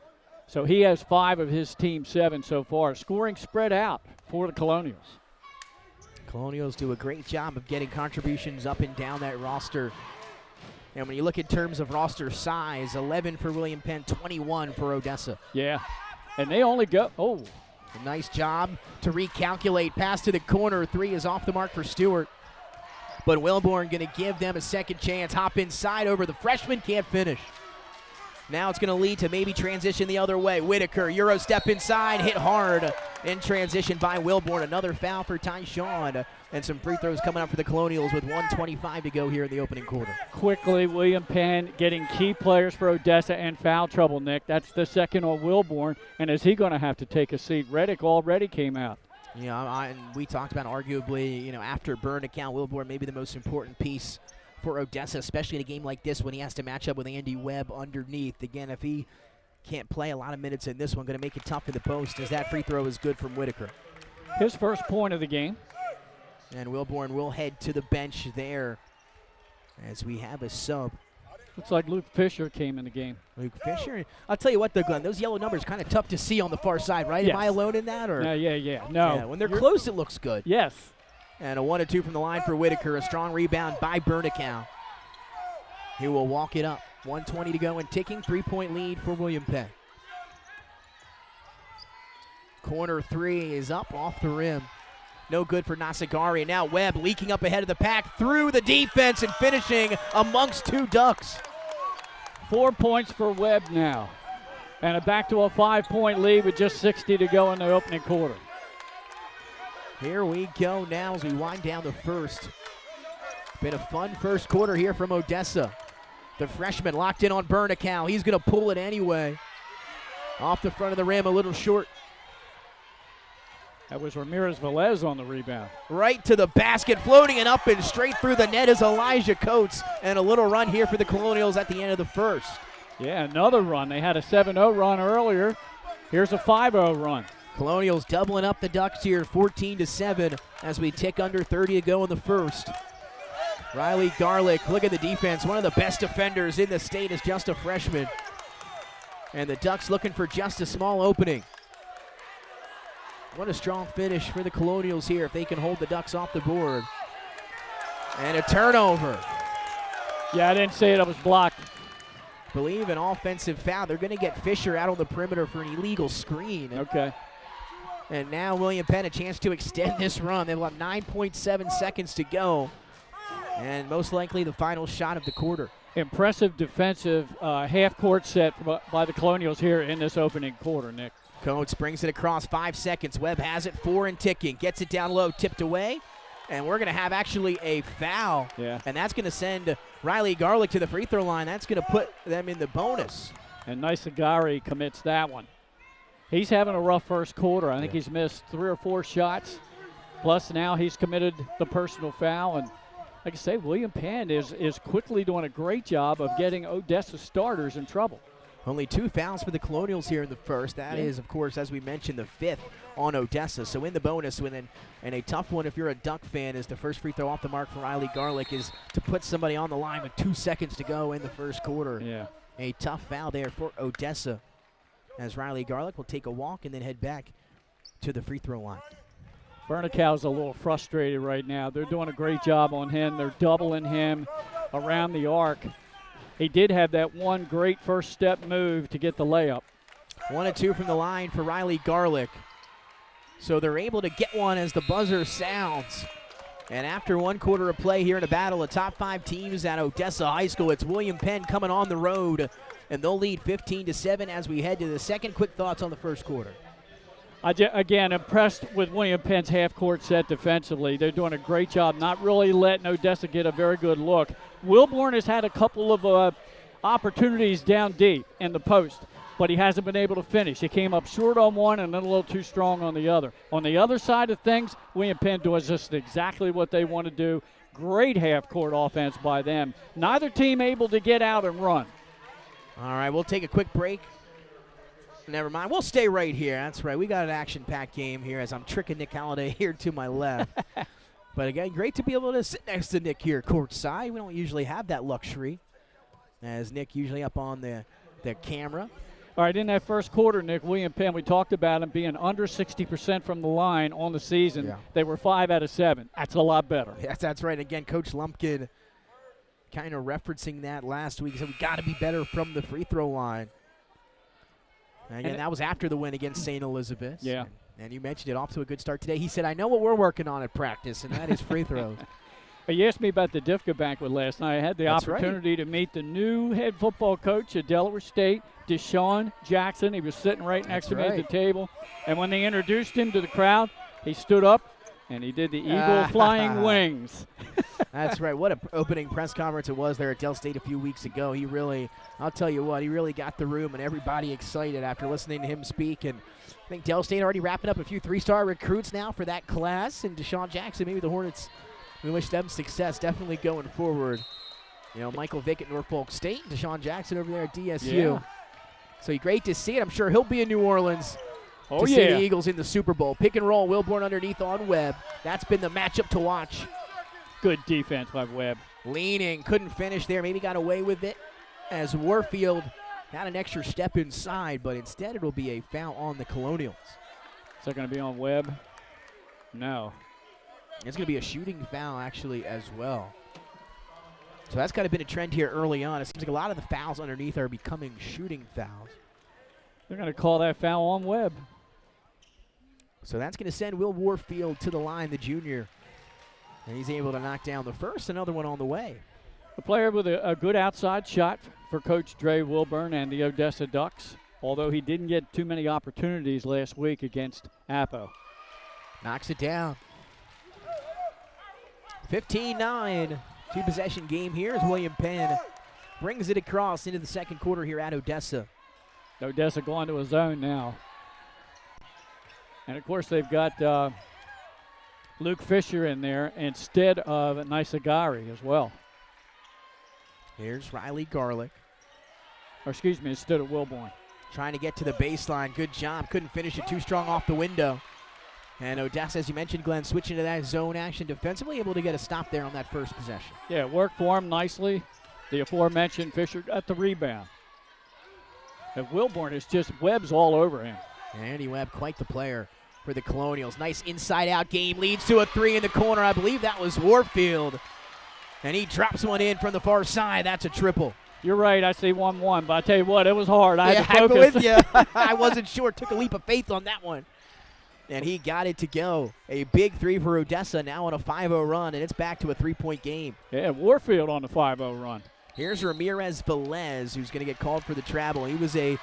So he has 5 of his team 7 so far. Scoring spread out for the Colonials. Colonials do a great job of getting contributions up and down that roster. And when you look in terms of roster size, 11 for William Penn, 21 for Odessa. Yeah, and they only go, A nice job to recalculate. Pass to the corner. 3 is off the mark for Stewart. But Wilborn going to give them a second chance. Hop inside over the freshman. Can't finish. Now it's going to lead to maybe transition the other way. Whitaker, Euro step inside. Hit hard in transition by Wilborn. Another foul for Tyshawn. And some free throws coming up for the Colonials with 1:25 to go here in the opening quarter. quickly, William Penn getting key players for Odessa and foul trouble, Nick. That's the second on Wilborn. And is he going to have to take a seat? Reddick already came out. Yeah, and we talked about arguably, after Bernicow, Wilborn maybe the most important piece for Odessa, especially in a game like this when he has to match up with Andy Webb underneath. Again, if he can't play a lot of minutes in this one, going to make it tough for the post as that free throw is good from Whitaker. His first point of the game. And Wilborn will head to the bench there as we have a sub. Looks like Luke Fisher came in the game. Luke Fisher. I'll tell you what, though, Glenn, those yellow numbers kind of tough to see on the far side, right? Yes. Am I alone in that? Or? Yeah. No. Yeah, when they're close, it looks good. Yes. And a 1-2 from the line for Whitaker. A strong rebound by Bernicow. He will walk it up. 1:20 to go and ticking. 3-point lead for William Penn. Corner 3 is up off the rim. No good for Nasagari. Now Webb leaking up ahead of the pack through the defense and finishing amongst 2 Ducks. 4 points for Webb now. And back to a 5-point lead with just 60 to go in the opening quarter. Here we go now as we wind down the first. Been a fun first quarter here from Odessa. The freshman locked in on Bernicow. He's going to pull it anyway. Off the front of the rim, a little short. That was Ramirez-Velez on the rebound. Right to the basket, floating and up and straight through the net is Elijah Coates. And a little run here for the Colonials at the end of the first. Yeah, another run. They had a 7-0 run earlier. Here's a 5-0 run. Colonials doubling up the Ducks here, 14-7 as we tick under 30 to go in the first. Riley Garlick, look at the defense. One of the best defenders in the state is just a freshman. And the Ducks looking for just a small opening. What a strong finish for the Colonials here if they can hold the Ducks off the board. And a turnover. Yeah, I didn't say it. I was blocked. Believe an offensive foul. They're going to get Fisher out on the perimeter for an illegal screen. Okay. And now William Penn a chance to extend this run. They've got 9.7 seconds to go. And most likely the final shot of the quarter. Impressive defensive half-court set by the Colonials here in this opening quarter, Nick. Coates brings it across, 5 seconds. Webb has it, 4 and ticking. Gets it down low, tipped away. And we're going to have actually a foul. Yeah. And that's going to send Riley Garlick to the free throw line. That's going to put them in the bonus. And Nisagari commits that one. He's having a rough first quarter. I think he's missed 3 or 4 shots. Plus now he's committed the personal foul. And like I say, William Penn is quickly doing a great job of getting Odessa starters in trouble. Only 2 fouls for the Colonials here in the first. That is, of course, as we mentioned, the 5th on Odessa. So in the bonus, and a tough one if you're a Duck fan, is the first free throw off the mark for Riley Garlick is to put somebody on the line with 2 seconds to go in the first quarter. Yeah. A tough foul there for Odessa, as Riley Garlick will take a walk and then head back to the free throw line. Bernicow's a little frustrated right now. They're doing a great job on him. They're doubling him around the arc. He did have that one great first step move to get the layup. 1 and 2 from the line for Riley Garlick. So they're able to get one as the buzzer sounds. And after 1 quarter of play here in a battle of top 5 teams at Odessa High School, it's William Penn coming on the road, and they'll lead 15-7 as we head to the second. Quick thoughts on the first quarter. Again, impressed with William Penn's half-court set defensively. They're doing a great job, not really letting Odessa get a very good look. Wilborn has had a couple of opportunities down deep in the post, but he hasn't been able to finish. He came up short on one and then a little too strong on the other. On the other side of things, William Penn does just exactly what they want to do. Great half-court offense by them. Neither team able to get out and run. All right, we'll take a quick break. Never mind. We'll stay right here. That's right. We got an action-packed game here as I'm tricking Nick Halliday here to my left. But again, great to be able to sit next to Nick here courtside. We don't usually have that luxury, as Nick usually up on the camera. All right, in that first quarter, Nick, William Penn, we talked about him being under 60% from the line on the season. Yeah. They were 5 out of 7. That's a lot better. Yes, that's right. Again, Coach Lumpkin kind of referencing that last week. He said we got to be better from the free throw line. And again, that was after the win against St. Elizabeth. Yeah. And you mentioned it, off to a good start today. He said, I know what we're working on at practice, and that is free throws. You asked me about the DIFCA banquet last night. I had the opportunity to meet the new head football coach at Delaware State, Deshaun Jackson. He was sitting right next to me at the table. And when they introduced him to the crowd, he stood up and he did the eagle flying wings. That's right. What an opening press conference it was there at Del State a few weeks ago. He really, I'll tell you what, he really got the room and everybody excited after listening to him speak. And I think Del State already wrapping up a few 3-star recruits now for that class. And Deshaun Jackson, maybe the Hornets, we wish them success definitely going forward. You know, Michael Vick at Norfolk State, Deshaun Jackson over there at DSU. Yeah. So great to see it. I'm sure he'll be in New Orleans to see the Eagles in the Super Bowl. Pick and roll, Wilborn underneath on Webb. That's been the matchup to watch. Good defense by Webb. Leaning, couldn't finish there, maybe got away with it as Warfield had an extra step inside, but instead it'll be a foul on the Colonials. Is that going to be on Webb? No. It's going to be a shooting foul actually as well. So that's kind of been a trend here early on. It seems like a lot of the fouls underneath are becoming shooting fouls. They're going to call that foul on Webb. So that's going to send Will Warfield to the line, the junior. And he's able to knock down the first, another one on the way. A player with a good outside shot for Coach Dre Wilburn and the Odessa Ducks, although he didn't get too many opportunities last week against Apo. Knocks it down. 15-9. Two-possession game here as William Penn brings it across into the second quarter here at Odessa. Odessa going to a zone now. And, of course, they've got Luke Fisher in there instead of Nisagari as well. Here's Riley Garlick. Or, excuse me, instead of Wilborn. Trying to get to the baseline. Good job. Couldn't finish it. Too strong off the window. And Odessa, as you mentioned, Glenn, switching to that zone action defensively, able to get a stop there on that first possession. Yeah, worked for him nicely. The aforementioned Fisher got the rebound. And Wilborn is just Webb's all over him. Andy Webb, quite the player for the Colonials. Nice inside-out game. Leads to a three in the corner. I believe that was Warfield. And he drops one in from the far side. That's a triple. You're right. I see 1-1, but I tell you what, it was hard. I had to I'm focus. with you. I wasn't sure. Took a leap of faith on that one. And he got it to go. A big three for Odessa, now on a 5-0 run, and it's back to a three-point game. Yeah, Warfield on the 5-0 run. Here's Ramirez Velez, who's going to get called for the travel. He was a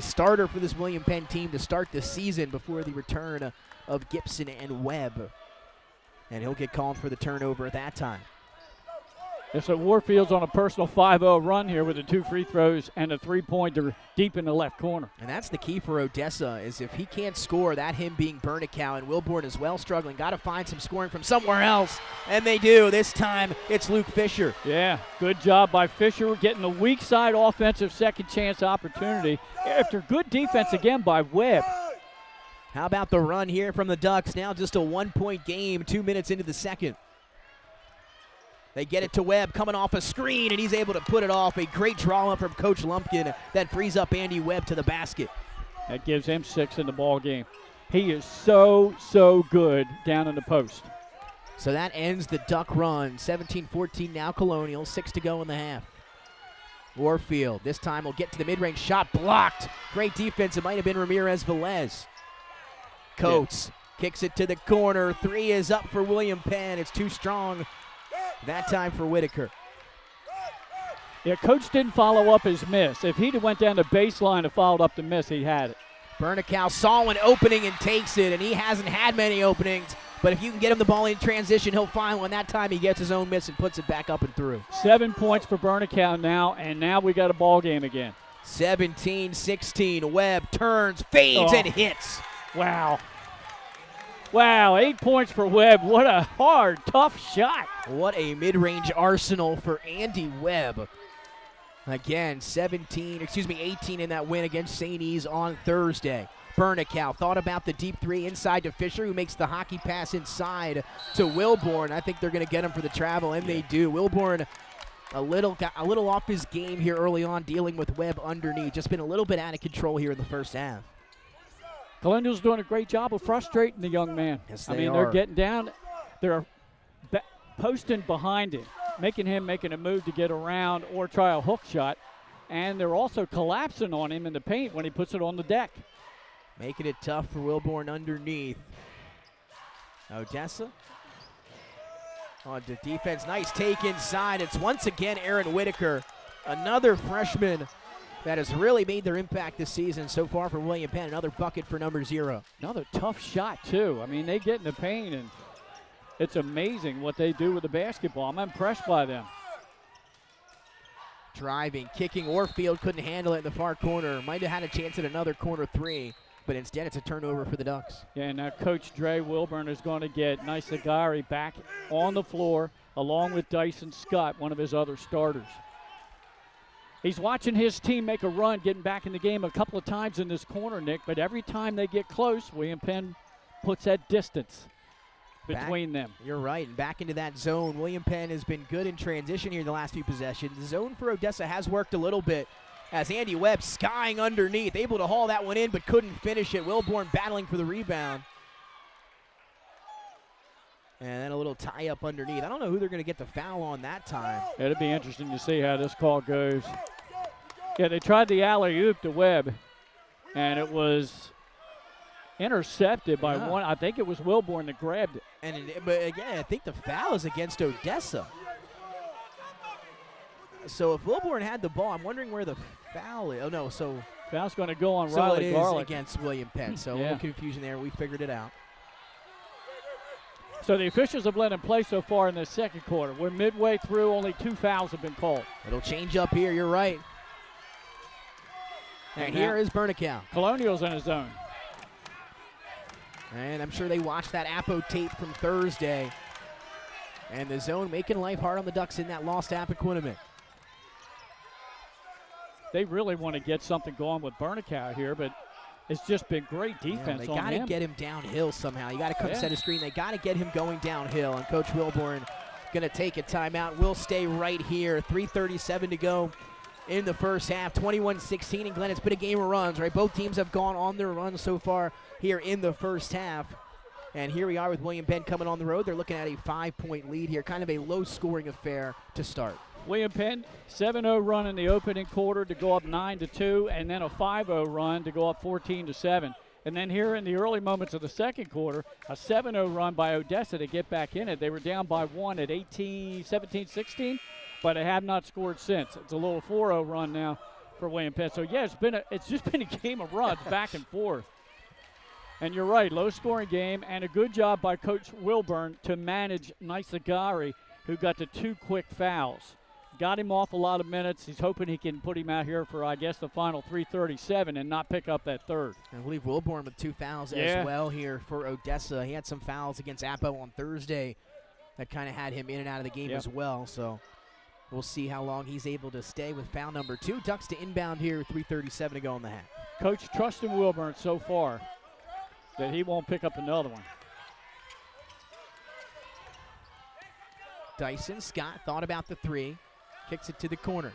starter for this William Penn team to start the season before the return of Gibson and Webb. And he'll get called for the turnover at that time. And so Warfield's on a personal 5-0 run here with the 2 free throws and a three-pointer deep in the left corner. And that's the key for Odessa, is if he can't score, that him being Bernicow, and Wilborn as well struggling. Got to find some scoring from somewhere else, and they do. This time it's Luke Fisher. Yeah, good job by Fisher getting the weak side offensive second chance opportunity after good defense again by Webb. How about the run here from the Ducks? Now just a 1-point game, 2 minutes into the second. They get it to Webb coming off a screen, and he's able to put it off. A great draw up from Coach Lumpkin that frees up Andy Webb to the basket. That gives him 6 in the ball game. He is so good down in the post. So that ends the Duck run. 17-14 now Colonial, 6 to go in the half. Warfield this time will get to the mid-range shot, blocked. Great defense. It might have been Ramirez Velez. Coates kicks it to the corner. 3 is up for William Penn. It's too strong. That time for Whitaker. Yeah, Coach didn't follow up his miss. If he'd have went down the baseline and followed up the miss, he had it. Bernicow saw an opening and takes it, and he hasn't had many openings. But if you can get him the ball in transition, he'll find one. That time he gets his own miss and puts it back up and through. 7 points for Bernicow now, and now we got a ball game again. 17-16. Webb turns, fades, and hits. Wow. Wow, 8 points for Webb. What a hard, tough shot. What a mid-range arsenal for Andy Webb. Again, 18 in that win against St. E's on Thursday. Bernicow thought about the deep three inside to Fisher, who makes the hockey pass inside to Wilborn. I think they're going to get him for the travel, and they do. Wilborn a little off his game here early on, dealing with Webb underneath. Just been a little bit out of control here in the first half. Colonial's doing a great job of frustrating the young man. Yes, they're getting down. They're posting behind him, making a move to get around or try a hook shot. And they're also collapsing on him in the paint when he puts it on the deck. Making it tough for Wilborn underneath. Odessa. On the defense, nice take inside. It's once again Aaron Whitaker, another freshman that has really made their impact this season so far for William Penn. Another bucket for number 0. Another tough shot, too. I mean, they get in the paint, and it's amazing what they do with the basketball. I'm impressed by them. Driving, kicking, Warfield couldn't handle it in the far corner. Might have had a chance at another corner 3, but instead it's a turnover for the Ducks. Yeah, and now Coach Dre Wilburn is going to get Nisagari back on the floor along with Dyson Scott, one of his other starters. He's watching his team make a run, getting back in the game a couple of times in this corner, Nick, but every time they get close, William Penn puts that distance between them. You're right, and back into that zone. William Penn has been good in transition here in the last few possessions. The zone for Odessa has worked a little bit as Andy Webb skying underneath, able to haul that one in but couldn't finish it. Wilborn battling for the rebound. And then a little tie-up underneath. I don't know who they're going to get the foul on that time. It'll be interesting to see how this call goes. Yeah, they tried the alley-oop to Webb, and it was intercepted by one. I think it was Wilborn that grabbed it. But again, I think the foul is against Odessa. So if Wilborn had the ball, I'm wondering where the foul is. Oh, no, so foul's going to go on so Riley it is Garlick against William Penn. So a little confusion there. We figured it out. So the officials have let him play so far in the second quarter. We're midway through, only 2 fouls have been called. It'll change up here, you're right. And here is Bernicow. Colonial's in his zone. And I'm sure they watched that Apo tape from Thursday. And the zone making life hard on the Ducks in that lost Appoquinimink. They really want to get something going with Bernicow here, but it's just been great defense they on got to him. get him downhill somehow. You got to come set a screen. They got to get him going downhill. And Coach Wilborn going to take a timeout. We'll stay right here. 3:37 to go in the first half. 21-16. And Glenn, it's been a game of runs, right? Both teams have gone on their runs so far here in the first half. And here we are with William Penn coming on the road. They're looking at a 5-point lead here. Kind of a low-scoring affair to start. William Penn, 7-0 run in the opening quarter to go up 9-2, and then a 5-0 run to go up 14-7. And then here in the early moments of the second quarter, a 7-0 run by Odessa to get back in it. They were down by 1 at 17-16, but they have not scored since. It's a little 4-0 run now for William Penn. So yeah, it's just been a game of runs back and forth. And you're right, low-scoring game, and a good job by Coach Wilburn to manage Nisagari, who got the 2 quick fouls. Got him off a lot of minutes. He's hoping he can put him out here for, I guess, the final 3:37 and not pick up that third. I believe Wilborn with 2 fouls as well here for Odessa. He had some fouls against Apo on Thursday that kind of had him in and out of the game as well. So we'll see how long he's able to stay with foul number 2. Ducks to inbound here, 3:37 to go in the half. Coach trusting Wilburn so far that he won't pick up another one. Dyson Scott thought about the 3. Kicks it to the corner.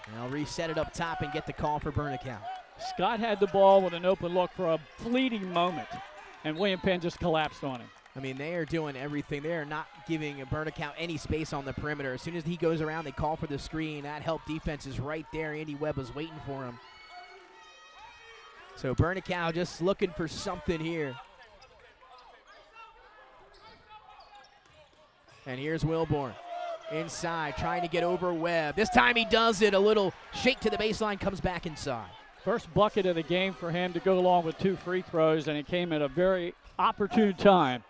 And they'll reset it up top and get the call for Bernicow. Scott had the ball with an open look for a fleeting moment, and William Penn just collapsed on him. I mean, they are doing everything. They are not giving Bernicow any space on the perimeter. As soon as he goes around, they call for the screen. That help defense is right there. Andy Webb was waiting for him. So Bernicow just looking for something here. And here's Wilborn. Inside, trying to get over Webb. This time he does it. A little shake to the baseline, comes back inside. First bucket of the game for him to go along with 2 free throws, and it came at a very opportune time.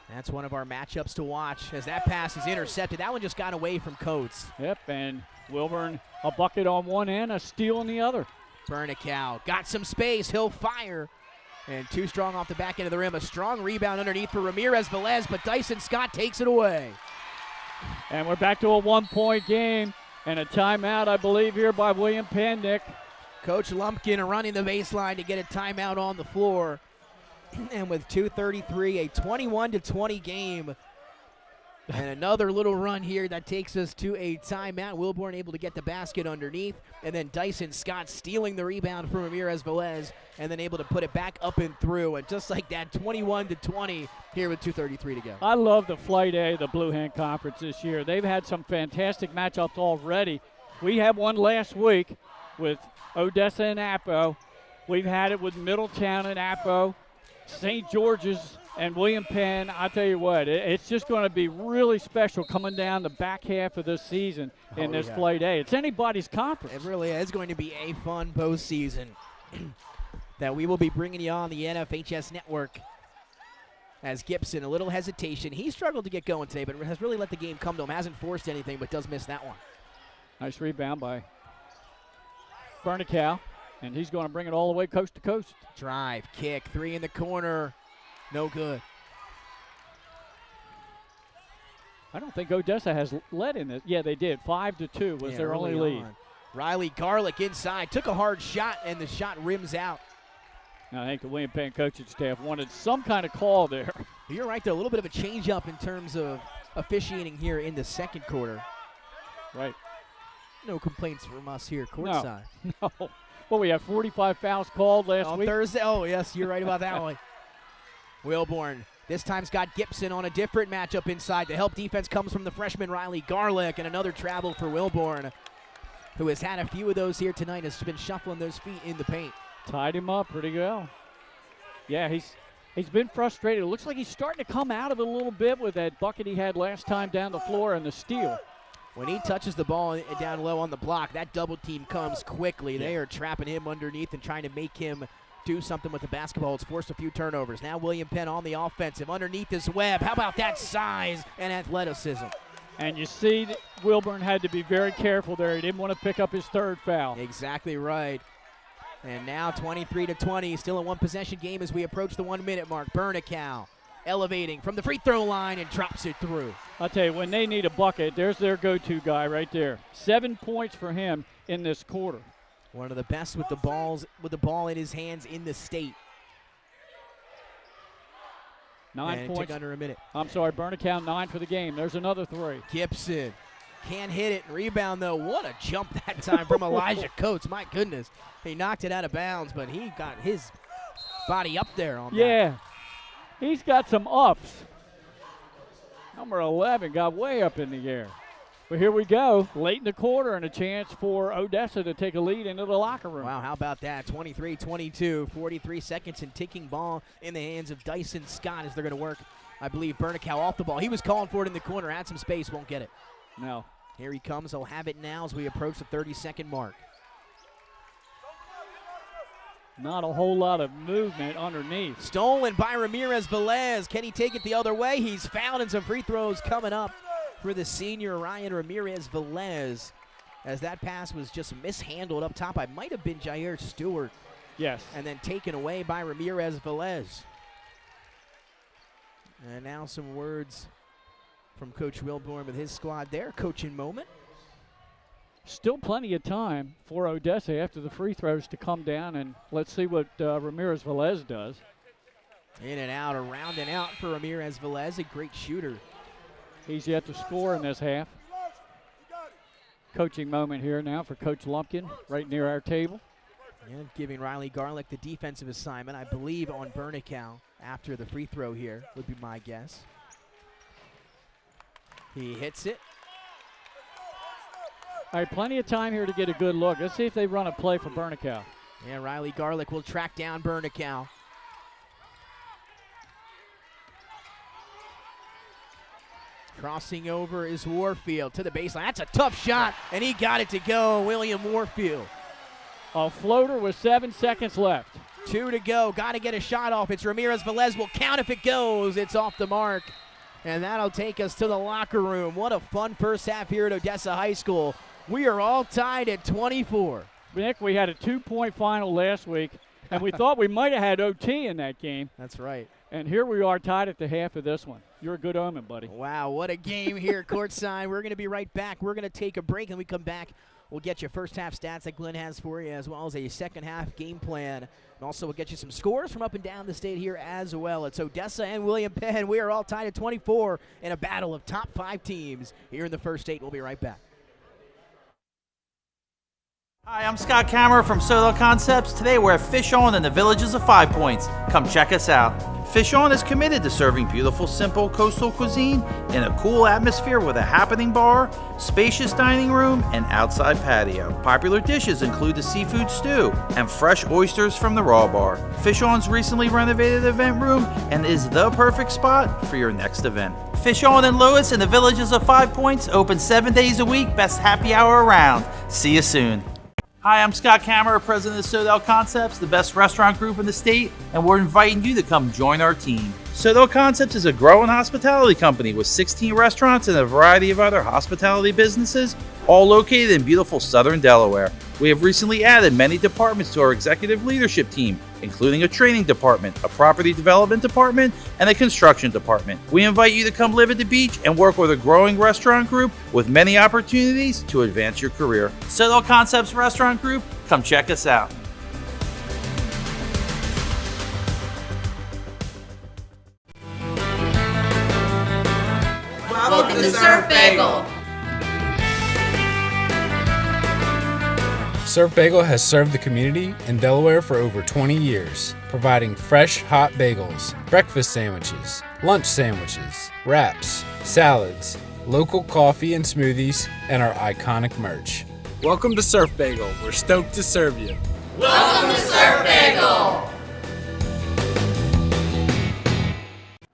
That's one of our matchups to watch as that pass is intercepted. That one just got away from Coates. Yep, and Wilburn a bucket on one end, a steal on the other. Bernicow got some space. He'll fire. And too strong off the back end of the rim. A strong rebound underneath for Ramirez Velez, but Dyson Scott takes it away. And we're back to a 1-point game and a timeout, I believe, here by William Penn, Nick. Coach Lumpkin running the baseline to get a timeout on the floor. And with 2:33, a 21-20 game. And another little run here that takes us to a timeout. Wilborn able to get the basket underneath. And then Dyson Scott stealing the rebound from Ramirez Velez and then able to put it back up and through. And just like that, 21-20 here with 2:33 to go. I love the Flight A, the Blue Hen Conference this year. They've had some fantastic matchups already. We had one last week with Odessa and Apo. We've had it with Middletown and Apo, St. George's and William Penn. I tell you what, it's just going to be really special coming down the back half of this season in this Flight A. It's anybody's conference. It really is going to be a fun postseason that we will be bringing you on the NFHS Network. As Gibson, a little hesitation. He struggled to get going today, but has really let the game come to him. Hasn't forced anything, but does miss that one. Nice rebound by Bernicow, and he's going to bring it all the way coast to coast. Drive, kick, 3 in the corner. No good. I don't think Odessa has led in this. Yeah, they did. 5-2 was their only lead. Riley Garlick inside, took a hard shot, and the shot rims out. I think the William Penn coaching staff wanted some kind of call there. You're right there. A little bit of a change up in terms of officiating here in the second quarter. Right. No complaints from us here courtside. No. Well, we have 45 fouls called last week. Thursday. Oh, yes, you're right about that one. Wilborn this time's got Gibson on a different matchup inside. The help defense comes from the freshman Riley Garlick, and another travel for Wilborn, who has had a few of those here tonight, has been shuffling those feet in the paint. Tied him up pretty well. Yeah, he's been frustrated. It looks like he's starting to come out of it a little bit with that bucket he had last time down the floor and the steal. When he touches the ball down low on the block, that double team comes quickly. They are trapping him underneath and trying to make him do something with the basketball. It's forced a few turnovers. Now William Penn on the offensive. Underneath is Webb. How about that size and athleticism? And you see that Wilburn had to be very careful there. He didn't want to pick up his third foul. Exactly right. And now 23-20, still a one-possession game as we approach the 1-minute mark. Bernicow elevating from the free throw line and drops it through. I'll tell you, when they need a bucket, there's their go-to guy right there. 7 points for him in this quarter. One of the best with the ball in his hands in the state. 9 points. Under a minute. I'm sorry, Bernicow 9 for the game. There's another 3. Gibson can't hit it. Rebound, though. What a jump that time from Elijah Coates. My goodness. He knocked it out of bounds, but he got his body up there on that. Yeah. He's got some ups. Number 11 got way up in the air. But here we go, late in the quarter, and a chance for Odessa to take a lead into the locker room. Wow, how about that? 23-22, 43 seconds, and ticking ball in the hands of Dyson Scott as they're going to work, I believe, Bernicow off the ball. He was calling for it in the corner, had some space, won't get it. No. Here he comes. He'll have it now as we approach the 30-second mark. Not a whole lot of movement underneath. Stolen by Ramirez Velez. Can he take it the other way? He's fouled, and some free throws coming up for the senior Ryan Ramirez Velez, as that pass was just mishandled up top. I might have been Jair Stewart. Yes. And then taken away by Ramirez Velez. And now some words from Coach Wilborn with his squad there. Coaching moment. Still plenty of time for Odessa after the free throws to come down, and let's see what Ramirez Velez does. In and out, around and out for Ramirez Velez, a great shooter. He's yet to score in this half. Coaching moment here now for Coach Lumpkin, right near our table. And giving Riley Garlick the defensive assignment, I believe, on Bernicow after the free throw here, would be my guess. He hits it. All right, plenty of time here to get a good look. Let's see if they run a play for Bernicow. Yeah, Riley Garlick will track down Bernicow. Crossing over is Warfield to the baseline. That's a tough shot, and he got it to go, William Warfield. A floater with 7 seconds left. 2 to go. Got to get a shot off. It's Ramirez Velez. Will count if it goes. It's off the mark. And that'll take us to the locker room. What a fun first half here at Odessa High School. We are all tied at 24. Nick, we had a 2-point final last week, and we thought we might have had OT in that game. That's right. And here we are tied at the half of this one. You're a good omen, buddy. Wow, what a game here courtside. We're going to be right back. We're going to take a break, and we come back. We'll get you first half stats that Glenn has for you, as well as a second half game plan. And also we'll get you some scores from up and down the state here as well. It's Odessa and William Penn. We are all tied at 24 in a battle of top 5 teams here in the first 8. We'll be right back. Hi, I'm Scott Kammerer from Soto Concepts. Today we're at Fish On in the Villages of 5 Points. Come check us out. Fish On is committed to serving beautiful, simple coastal cuisine in a cool atmosphere with a happening bar, spacious dining room, and outside patio. Popular dishes include the seafood stew and fresh oysters from the raw bar. Fish On's recently renovated event room and is the perfect spot for your next event. Fish On in Lewis in the Villages of 5 Points, open 7 days a week, best happy hour around. See you soon. Hi, I'm Scott Kammerer, president of Soto Concepts, the best restaurant group in the state, and we're inviting you to come join our team. Soto Concepts is a growing hospitality company with 16 restaurants and a variety of other hospitality businesses, all located in beautiful southern Delaware. We have recently added many departments to our executive leadership team, including a training department, a property development department, and a construction department. We invite you to come live at the beach and work with a growing restaurant group with many opportunities to advance your career. Soto Concepts Restaurant Group, come check us out. Welcome to Surf Bagel. Surf Bagel has served the community in Delaware for over 20 years, providing fresh, hot bagels, breakfast sandwiches, lunch sandwiches, wraps, salads, local coffee and smoothies, and our iconic merch. Welcome to Surf Bagel. We're stoked to serve you. Welcome to Surf Bagel.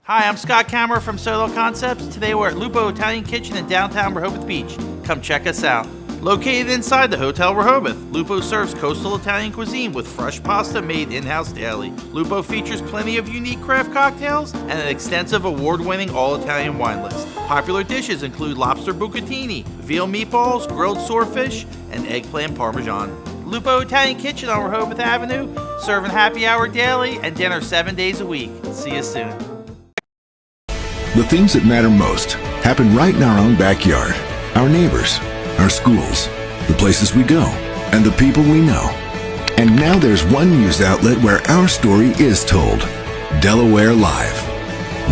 Hi, I'm Scott Kammerer from Soto Concepts. Today we're at Lupo Italian Kitchen in downtown Rehoboth Beach. Come check us out. Located inside the Hotel Rehoboth, Lupo serves coastal Italian cuisine with fresh pasta made in-house daily. Lupo features plenty of unique craft cocktails and an extensive award-winning all-Italian wine list. Popular dishes include lobster bucatini, veal meatballs, grilled swordfish, and eggplant parmesan. Lupo Italian Kitchen on Rehoboth Avenue, serving happy hour daily and dinner 7 days a week. See you soon. The things that matter most happen right in our own backyard. Our neighbors, our schools, the places we go, and the people we know. And now there's one news outlet where our story is told. Delaware Live.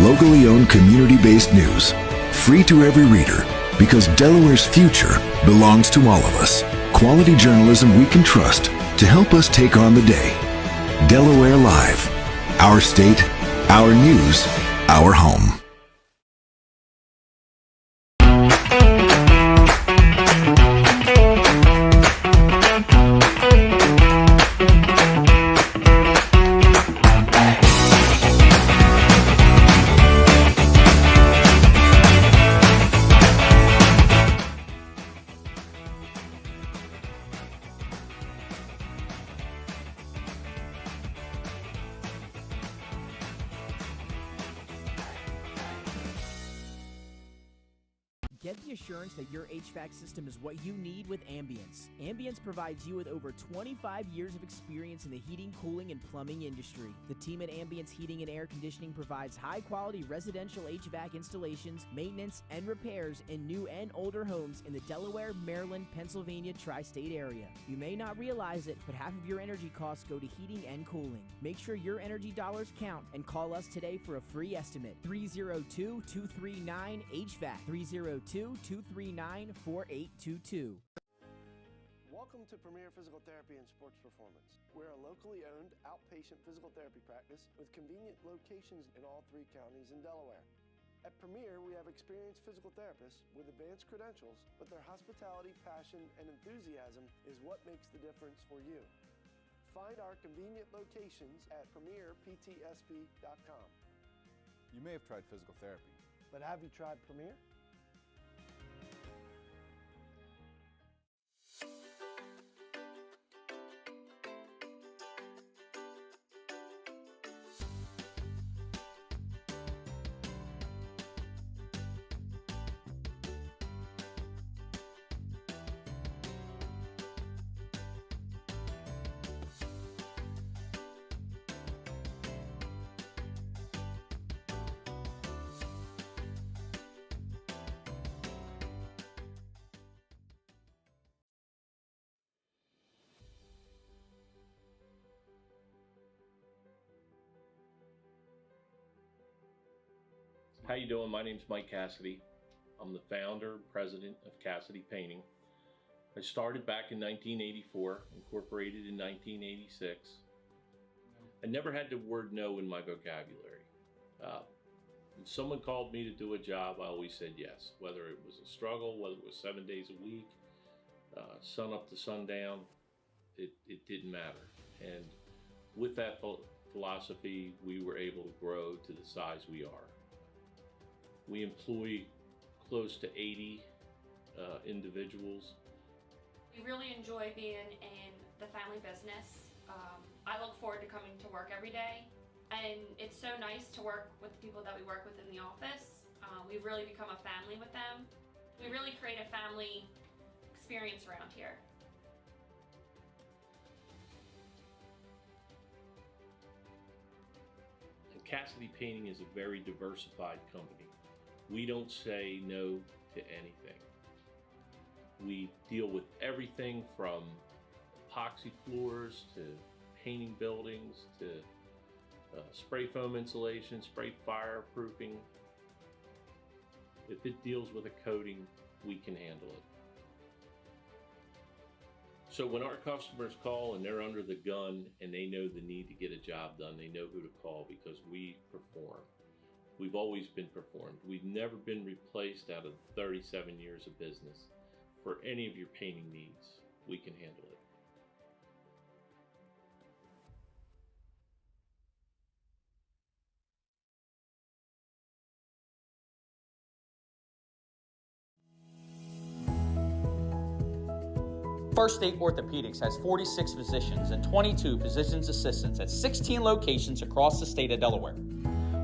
Locally owned community-based news. Free to every reader, because Delaware's future belongs to all of us. Quality journalism we can trust to help us take on the day. Delaware Live. Our state, our news, our home. Get the assurance that your HVAC system is what you need with Ambience. Ambience provides you with over 25 years of experience in the heating, cooling, and plumbing industry. The team at Ambience Heating and Air Conditioning provides high-quality residential HVAC installations, maintenance, and repairs in new and older homes in the Delaware, Maryland, Pennsylvania tri-state area. You may not realize it, but half of your energy costs go to heating and cooling. Make sure your energy dollars count and call us today for a free estimate. 302-239-HVAC. 302-239-4822. Welcome to Premier Physical Therapy and Sports Performance. We're a locally owned outpatient physical therapy practice with convenient locations in all 3 counties in Delaware. At Premier, we have experienced physical therapists with advanced credentials, but their hospitality, passion, and enthusiasm is what makes the difference for you. Find our convenient locations at premierptsp.com. You may have tried physical therapy, but have you tried Premier? How you doing? My name's Mike Cassidy. I'm the founder and president of Cassidy Painting. I started back in 1984, incorporated in 1986. I never had the word no in my vocabulary. If someone called me to do a job, I always said yes. Whether it was a struggle, whether it was 7 days a week, sun up to sundown, it didn't matter. And with that philosophy, we were able to grow to the size we are. We employ close to 80 individuals. We really enjoy being in the family business. I look forward to coming to work every day, and it's so nice to work with the people that we work with in the office. We've really become a family with them. We really create a family experience around here. And Cassidy Painting is a very diversified company. We don't say no to anything. We deal with everything from epoxy floors to painting buildings to spray foam insulation, spray fireproofing. If it deals with a coating, we can handle it. So when our customers call and they're under the gun and they know the need to get a job done, they know who to call because we perform. We've always been performed. We've never been replaced out of 37 years of business. For any of your painting needs, we can handle it. First State Orthopedics has 46 physicians and 22 physician's assistants at 16 locations across the state of Delaware.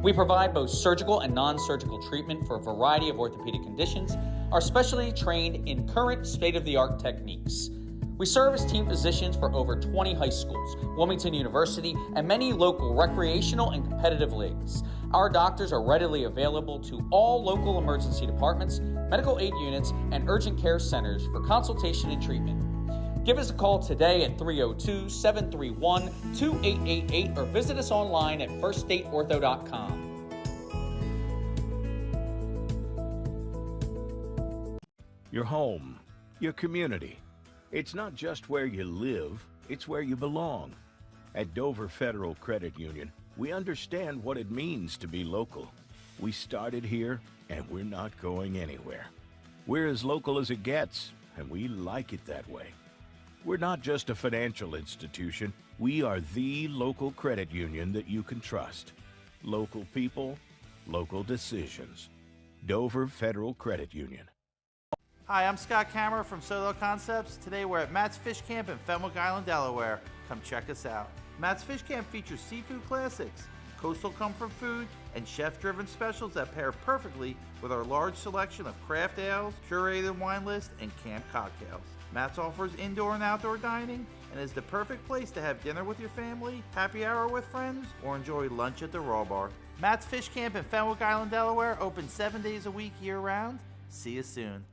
We provide both surgical and non-surgical treatment for a variety of orthopedic conditions, are specially trained in current state-of-the-art techniques. We serve as team physicians for over 20 high schools, Wilmington University, and many local recreational and competitive leagues. Our doctors are readily available to all local emergency departments, medical aid units, and urgent care centers for consultation and treatment. Give us a call today at 302-731-2888 or visit us online at firststateortho.com. Your home, your community. It's not just where you live, it's where you belong. At Dover Federal Credit Union, we understand what it means to be local. We started here, and we're not going anywhere. We're as local as it gets, and we like it that way. We're not just a financial institution. We are the local credit union that you can trust. Local people, local decisions. Dover Federal Credit Union. Hi, I'm Scott Kammerer from Soto Concepts. Today we're at Matt's Fish Camp in Fenwick Island, Delaware. Come check us out. Matt's Fish Camp features seafood classics, coastal comfort food, and chef-driven specials that pair perfectly with our large selection of craft ales, curated wine list, and camp cocktails. Matt's offers indoor and outdoor dining and is the perfect place to have dinner with your family, happy hour with friends, or enjoy lunch at the Raw Bar. Matt's Fish Camp in Fenwick Island, Delaware, open 7 days a week year-round. See you soon.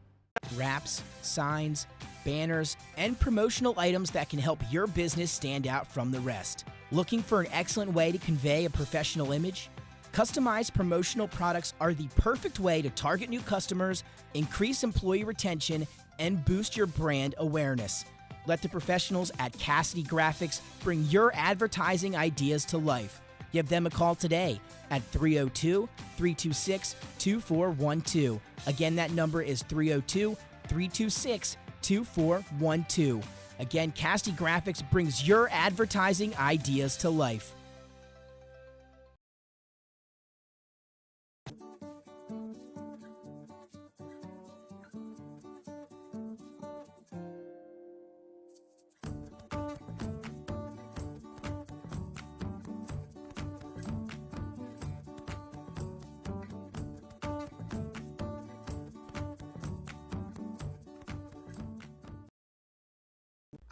Wraps, signs, banners, and promotional items that can help your business stand out from the rest. Looking for an excellent way to convey a professional image? Customized promotional products are the perfect way to target new customers, increase employee retention, and boost your brand awareness. Let the professionals at Cassidy Graphics bring your advertising ideas to life. Give them a call today at 302-326-2412. Again, that number is 302-326-2412. Again, Cassidy Graphics brings your advertising ideas to life.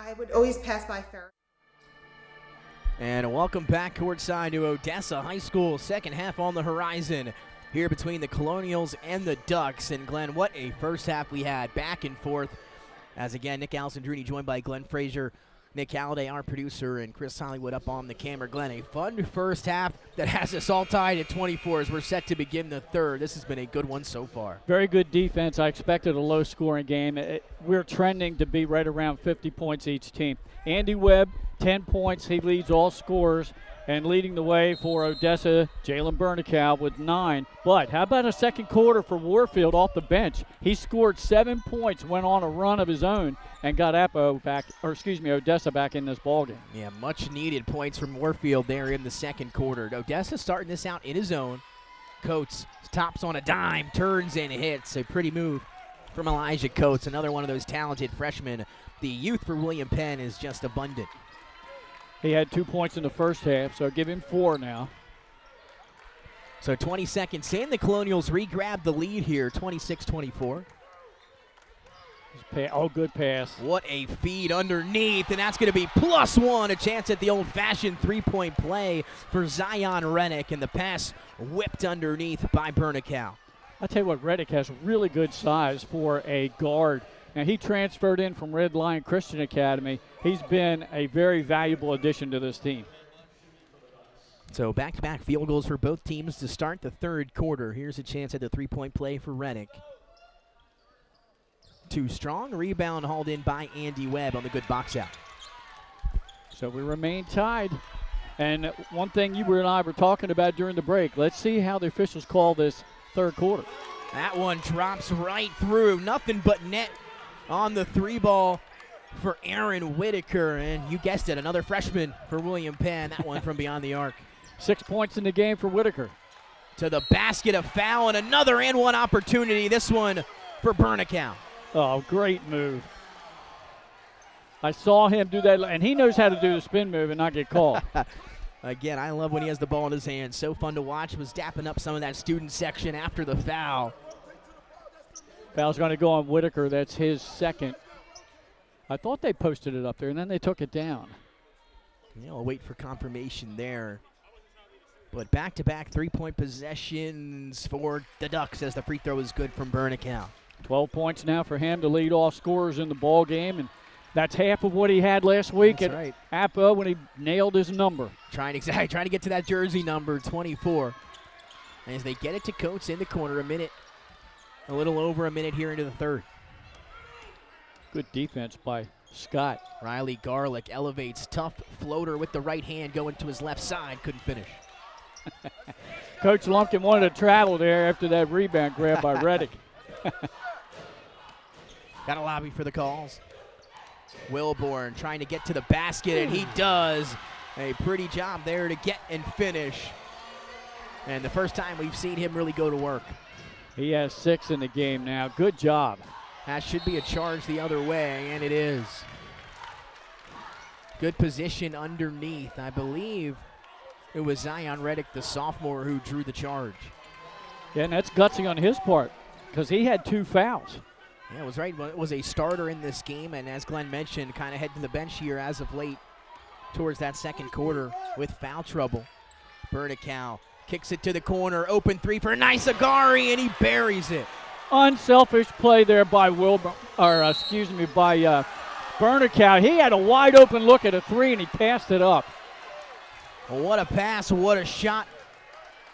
I would always pass by Ferris. And welcome back courtside to Odessa High School. Second half on the horizon here between the Colonials and the Ducks. And Glenn, what a first half we had, back and forth. As again, Nick Alessandrini joined by Glenn Frazier, Nick Halliday, our producer, and Chris Hollywood up on the camera. Glenn, a fun first half that has us all tied at 24 as we're set to begin the third. This has been a good one so far. Very good defense. I expected a low-scoring game. We're trending to be right around 50 points each team. Andy Webb, 10 points. He leads all scorers. And leading the way for Odessa, Jalen Bernicow with 9. But how about a second quarter for Warfield off the bench? He scored 7 points, went on a run of his own, and got Odessa back in this ballgame. Yeah, much needed points from Warfield there in the second quarter. Odessa starting this out in his own. Coates tops on a dime, turns and hits. A pretty move from Elijah Coates, another one of those talented freshmen. The youth for William Penn is just abundant. He had 2 points in the first half, so give him 4 now. So 20 seconds in, the Colonials re-grab the lead here, 26-24. Good pass. What a feed underneath, and that's going to be +1, a chance at the old-fashioned three-point play for Zion Rennick, and the pass whipped underneath by Bernicow. I'll tell you what, Reddick has really good size for a guard. And he transferred in from Red Lion Christian Academy. He's been a very valuable addition to this team. So back-to-back field goals for both teams to start the third quarter. Here's a chance at the three-point play for Reddick. Too strong. Rebound hauled in by Andy Webb on the good box out. So we remain tied. And one thing you and I were talking about during the break, let's see how the officials call this third quarter. That one drops right through. Nothing but net on the three ball for Aaron Whitaker. And you guessed it, another freshman for William Penn. That one from beyond the arc. 6 points in the game for Whitaker. To the basket, a foul, and another and one opportunity. This one for Bernicow. Oh, great move. I saw him do that, and he knows how to do the spin move and not get called. Again, I love when he has the ball in his hand. So fun to watch. Was dapping up some of that student section after the foul. Foul's going to go on Whitaker. That's his second. I thought they posted it up there, and then they took it down. Yeah, I'll wait for confirmation there. But back-to-back three-point possessions for the Ducks as the free throw is good from Bernicow. 12 points now for him to lead all scorers in the ball game, and that's half of what he had last week That's at right. Appa when he nailed his number. Trying to get to that jersey number, 24. And as they get it to Coates in the corner, a little over a minute here into the third. Good defense by Scott. Riley Garlick elevates, tough floater with the right hand going to his left side, couldn't finish. Coach Lumpkin wanted to travel there after that rebound grab by Reddick. Got a lobby for the calls. Wilborn trying to get to the basket, and he does. A pretty job there to get and finish. And the first time we've seen him really go to work. He has 6 in the game now. Good job. That should be a charge the other way, and it is. Good position underneath. I believe it was Zion Reddick, the sophomore, who drew the charge. Yeah, and that's gutsy on his part because he had 2 fouls. Yeah, it was right. It was a starter in this game, and as Glenn mentioned, kind of head to the bench here as of late towards that second quarter with foul trouble. Bernicow kicks it to the corner, open three for Nisagari, and he buries it. Unselfish play there by Bernicow. He had a wide open look at a 3, and he passed it up. Well, what a pass, what a shot.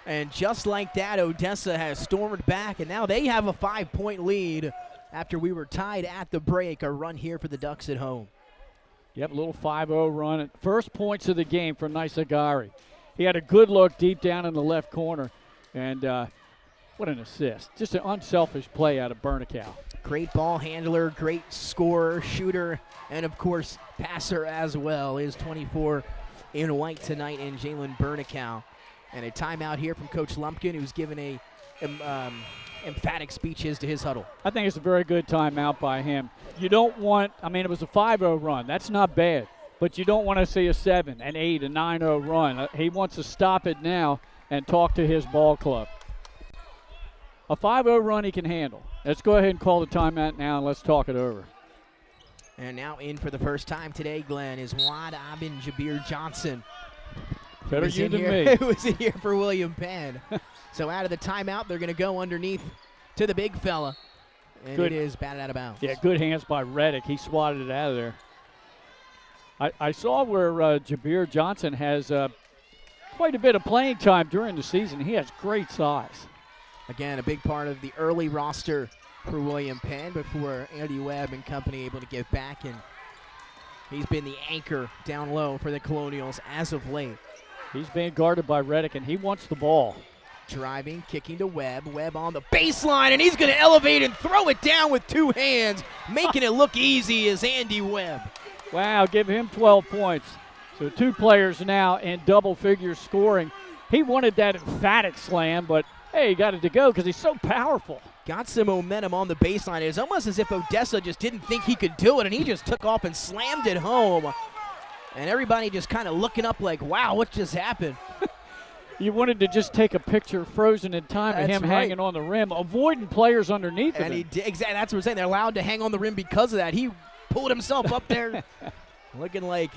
And just like that, Odessa has stormed back, and now they have a 5-point lead after we were tied at the break. A run here for the Ducks at home. Yep, a little 5-0 run. First points of the game for Nisagari. He had a good look deep down in the left corner, and what an assist. Just an unselfish play out of Bernicow. Great ball handler, great scorer, shooter, and of course passer as well. Is 24 in white tonight in Jalen Bernicow. And a timeout here from Coach Lumpkin, who's given a emphatic speeches to his huddle. I think it's a very good timeout by him. You don't want, it was a 5-0 run. That's not bad. But you don't want to see a 7, an 8, a 9-0 run. He wants to stop it now and talk to his ball club. A 5-0 run he can handle. Let's go ahead and call the timeout now and let's talk it over. And now in for the first time today, Glenn, is Wad Abin Jabir Johnson. Better you than me. Who was in here for William Penn. So out of the timeout, they're going to go underneath to the big fella. And good. It is batted out of bounds. Yeah, good hands by Reddick. He swatted it out of there. I saw where Jabir Johnson has quite a bit of playing time during the season. He has great size. Again, a big part of the early roster for William Penn before Andy Webb and company able to get back. And he's been the anchor down low for the Colonials as of late. He's being guarded by Reddick, and he wants the ball. Driving, kicking to Webb. Webb on the baseline, and he's going to elevate and throw it down with 2 hands. Making it look easy is Andy Webb. Wow, give him 12 points. So 2 players now in double figures scoring. He wanted that emphatic slam, but hey, he got it to go because he's so powerful. Got some momentum on the baseline. It's almost as if Odessa just didn't think he could do it, and he just took off and slammed it home. And everybody just kind of looking up like, wow, what just happened? You wanted to just take a picture frozen in time of him hanging on the rim, avoiding players underneath him. And he did, exactly, that's what we're saying. They're allowed to hang on the rim because of that. He pulled himself up there looking like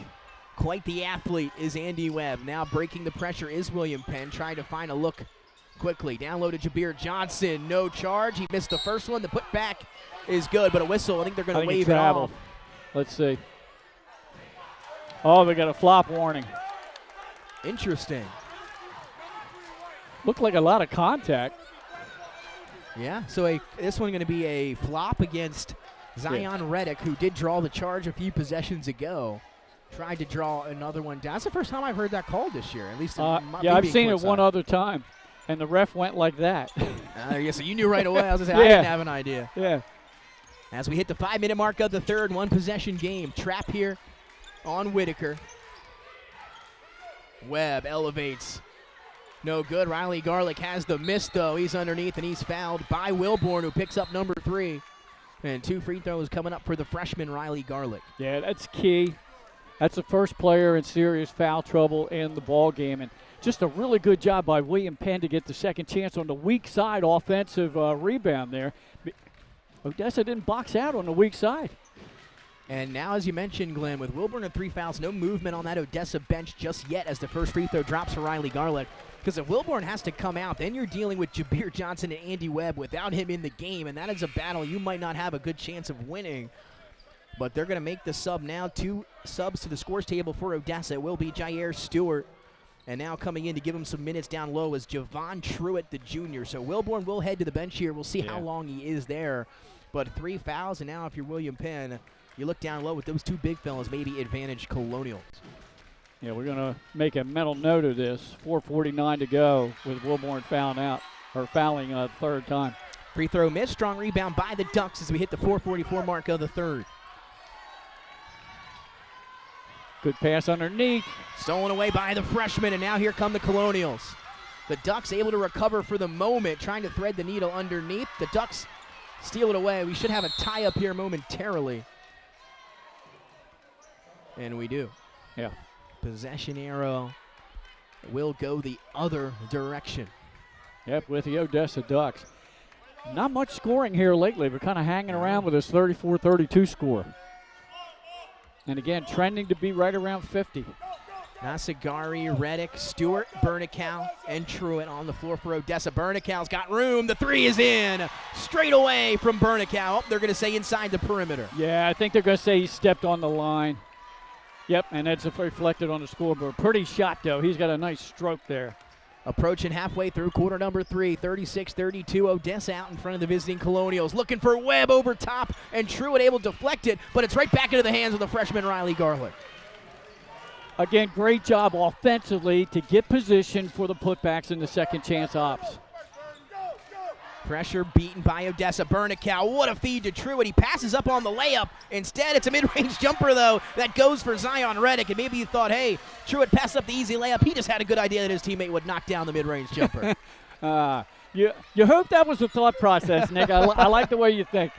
quite the athlete is Andy Webb. Now breaking the pressure is William Penn, trying to find a look quickly. Down low to Jabir Johnson, no charge. He missed the first one. The putback is good, but a whistle. I think they're going to wave it off. Let's see. Oh, they got a flop warning. Interesting. Looked like a lot of contact. Yeah, so this one going to be a flop against Zion Reddick, who did draw the charge a few possessions ago. Tried to draw another one down. That's the first time I've heard that called this year, at least. Yeah, I've seen it one other time, and the ref went like that. Yeah, so you knew right away. I was going to say, I didn't have an idea. Yeah. As we hit the 5-minute mark of the third, 1-possession game. Trap here on Whitaker. Webb elevates. No good. Riley Garlick has the miss, though. He's underneath, and he's fouled by Wilborn, who picks up number 3. And 2 free throws coming up for the freshman Riley Garlick. Yeah, that's key. That's the first player in serious foul trouble in the ball game. And just a really good job by William Penn to get the second chance on the weak side offensive rebound there. Odessa didn't box out on the weak side. And now, as you mentioned, Glenn, with Wilburn and 3 fouls, no movement on that Odessa bench just yet as the first free throw drops for Riley Garlick. Because if Wilburn has to come out, then you're dealing with Jabir Johnson and Andy Webb without him in the game, and that is a battle you might not have a good chance of winning. But they're going to make the sub now. 2 subs to the scores table for Odessa. It will be Jair Stewart. And now coming in to give him some minutes down low is Javon Truitt, the junior. So Wilburn will head to the bench here. We'll see how long he is there. But 3 fouls, and now if you're William Penn, you look down low with those 2 big fellas, maybe advantage Colonials. Yeah, we're going to make a mental note of this. 4:49 to go with Wilburn fouling a third time. Free throw miss. Strong rebound by the Ducks as we hit the 4:44 mark of the third. Good pass underneath. Stolen away by the freshman, and now here come the Colonials. The Ducks able to recover for the moment, trying to thread the needle underneath. The Ducks steal it away. We should have a tie-up here momentarily. And we do. Yeah. Possession arrow will go the other direction. Yep, with the Odessa Ducks. Not much scoring here lately, but kind of hanging around with this 34-32 score. And again, trending to be right around 50. Nasagari, Reddick, Stewart, Bernicow, and Truitt on the floor for Odessa. Bernicow's got room. The 3 is in. Straight away from Bernicow. Oh, they're going to say inside the perimeter. Yeah, I think they're going to say he stepped on the line. Yep, and that's reflected on the scoreboard. Pretty shot, though. He's got a nice stroke there. Approaching halfway through quarter number 3, 36-32. Odessa out in front of the visiting Colonials. Looking for Webb over top, and Truitt able to deflect it, but it's right back into the hands of the freshman Riley Garlick. Again, great job offensively to get position for the putbacks in the second chance ops. Pressure beaten by Odessa. Bernicow, what a feed to Truitt. He passes up on the layup. Instead, it's a mid-range jumper, though, that goes for Zion Reddick. And maybe you thought, hey, Truitt passed up the easy layup. He just had a good idea that his teammate would knock down the mid-range jumper. You hope that was the thought process, Nick. I like the way you think.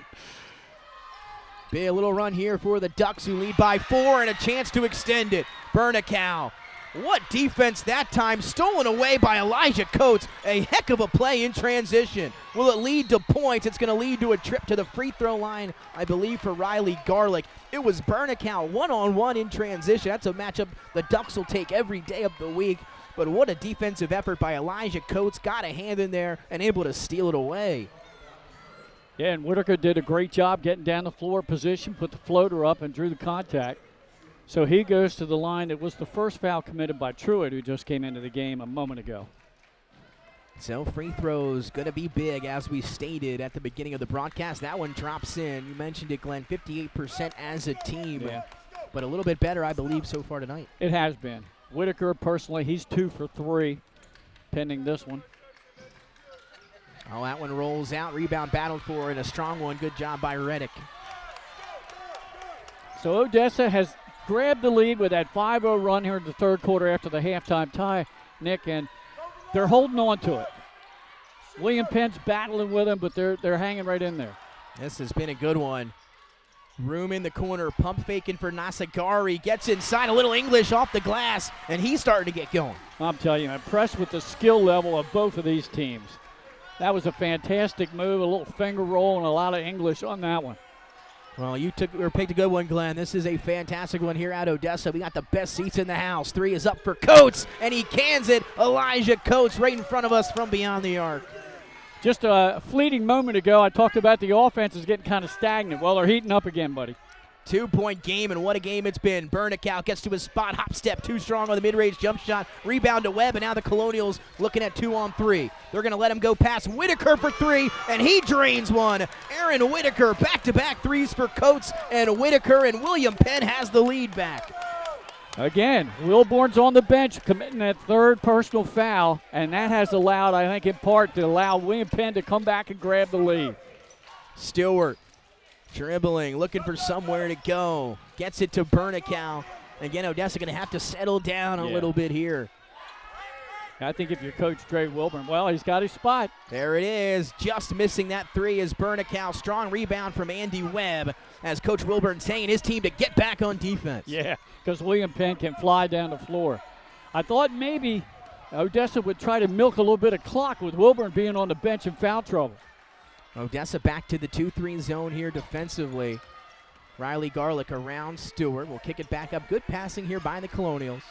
Be a little run here for the Ducks, who lead by 4 and a chance to extend it. Bernicow. What defense that time, stolen away by Elijah Coates. A heck of a play in transition. Will it lead to points? It's going to lead to a trip to the free throw line, I believe, for Riley Garlick. It was Bernicow one-on-one in transition. That's a matchup the Ducks will take every day of the week. But what a defensive effort by Elijah Coates. Got a hand in there and able to steal it away. Yeah, and Whitaker did a great job getting down the floor position, put the floater up, and drew the contact. So he goes to the line. It was the first foul committed by Truitt, who just came into the game a moment ago. So free throws going to be big, as we stated at the beginning of the broadcast. That one drops in. You mentioned it, Glenn, 58% as a team. Yeah. But a little bit better, I believe, so far tonight. It has been. Whitaker, personally, he's 2 for 3, pending this one. Oh, that one rolls out. Rebound battled for, and a strong one. Good job by Reddick. So Odessa has grabbed the lead with that 5-0 run here in the third quarter after the halftime tie, Nick, and they're holding on to it. William Penn's battling with them, but they're hanging right in there. This has been a good one. Room in the corner, pump faking for Nasagari. Gets inside, a little English off the glass, and he's starting to get going. I'm telling you, I'm impressed with the skill level of both of these teams. That was a fantastic move, a little finger roll, and a lot of English on that one. Well, you picked a good one, Glenn. This is a fantastic one here at Odessa. We got the best seats in the house. 3 is up for Coates, and he cans it. Elijah Coates right in front of us from beyond the arc. Just a fleeting moment ago, I talked about the offense is getting kind of stagnant. Well, they're heating up again, buddy. 2-point game, and what a game it's been. Bernicow gets to his spot, hop step, too strong on the mid-range jump shot. Rebound to Webb, and now the Colonials looking at 2-on-3. They're going to let him go past Whitaker for 3, and he drains one. Aaron Whitaker, back-to-back threes for Coates and Whitaker, and William Penn has the lead back. Again, Wilborn's on the bench committing that third personal foul, and that has allowed, I think, in part, to allow William Penn to come back and grab the lead. Stewart. Dribbling, looking for somewhere to go. Gets it to Bernicow. Again, Odessa going to have to settle down a little bit here. I think if you're Coach Dre Wilburn, well, he's got his spot. There it is. Just missing that three is Bernicow. Strong rebound from Andy Webb as Coach Wilburn saying his team to get back on defense. Yeah, because William Penn can fly down the floor. I thought maybe Odessa would try to milk a little bit of clock with Wilburn being on the bench in foul trouble. Odessa back to the 2-3 zone here defensively. Riley Garlick around Stewart. Will kick it back up. Good passing here by the Colonials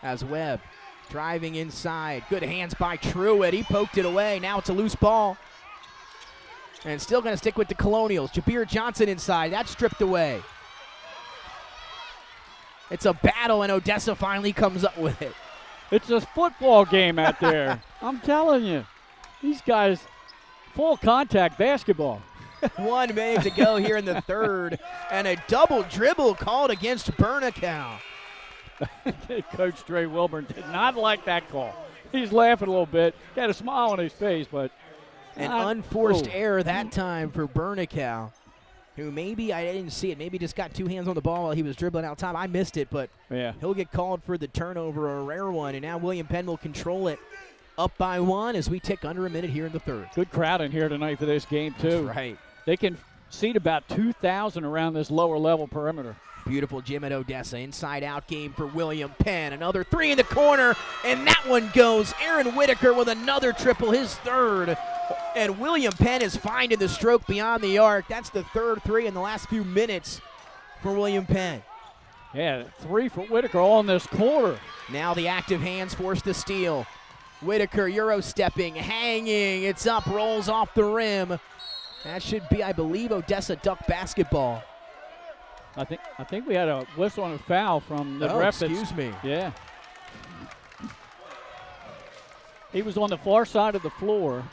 as Webb driving inside. Good hands by Truitt. He poked it away. Now it's a loose ball. And still going to stick with the Colonials. Jabir Johnson inside. That's stripped away. It's a battle, and Odessa finally comes up with it. It's a football game out there. I'm telling you. These guys, full contact basketball. 1 minute to go here in the third. And a double dribble called against Bernicow. Coach Dre Wilburn did not like that call. He's laughing a little bit. Got a smile on his face, but an unforced error that time for Bernicow, who maybe, I didn't see it, maybe just got two hands on the ball while he was dribbling out top. I missed it, but yeah, he'll get called for the turnover, a rare one, and now William Penn will control it up by 1 as we tick under a minute here in the third. Good crowd in here tonight for this game, too. That's right. They can seat about 2,000 around this lower level perimeter. Beautiful gym at Odessa. Inside-out game for William Penn. Another three in the corner, and that one goes. Aaron Whitaker with another triple, his third. And William Penn is finding the stroke beyond the arc. That's the third three in the last few minutes for William Penn. Yeah, 3 for Whitaker all in this quarter. Now the active hands force the steal. Whitaker Euro-stepping, hanging. It's up, rolls off the rim. That should be, I believe, Odessa Duck basketball. I think we had a whistle and a foul from the ref. Excuse me. Yeah. He was on the far side of the floor.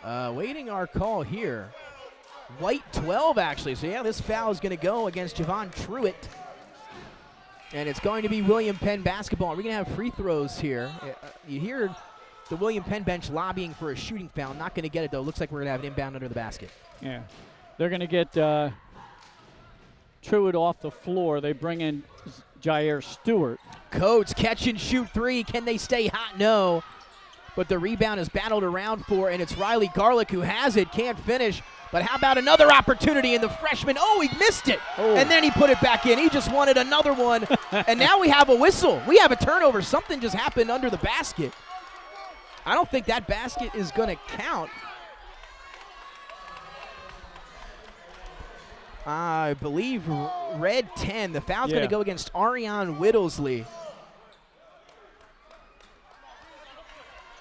Waiting our call here. White 12, actually. So, yeah, this foul is going to go against Javon Truitt. And it's going to be William Penn basketball. We're going to have free throws here. You hear the William Penn bench lobbying for a shooting foul. Not going to get it, though. Looks like we're going to have an inbound under the basket. Yeah. They're going to get Truitt off the floor. They bring in Jair Stewart. Coates catch and shoot three. Can they stay hot? No. But the rebound is battled around for, and it's Riley Garlick who has it. Can't finish. But how about another opportunity in the freshman? Oh, he missed it. Oh. And then he put it back in. He just wanted another one. And now we have a whistle. We have a turnover. Something just happened under the basket. I don't think that basket is going to count. I believe red 10. The foul's going to go against Ariane Whittlesley.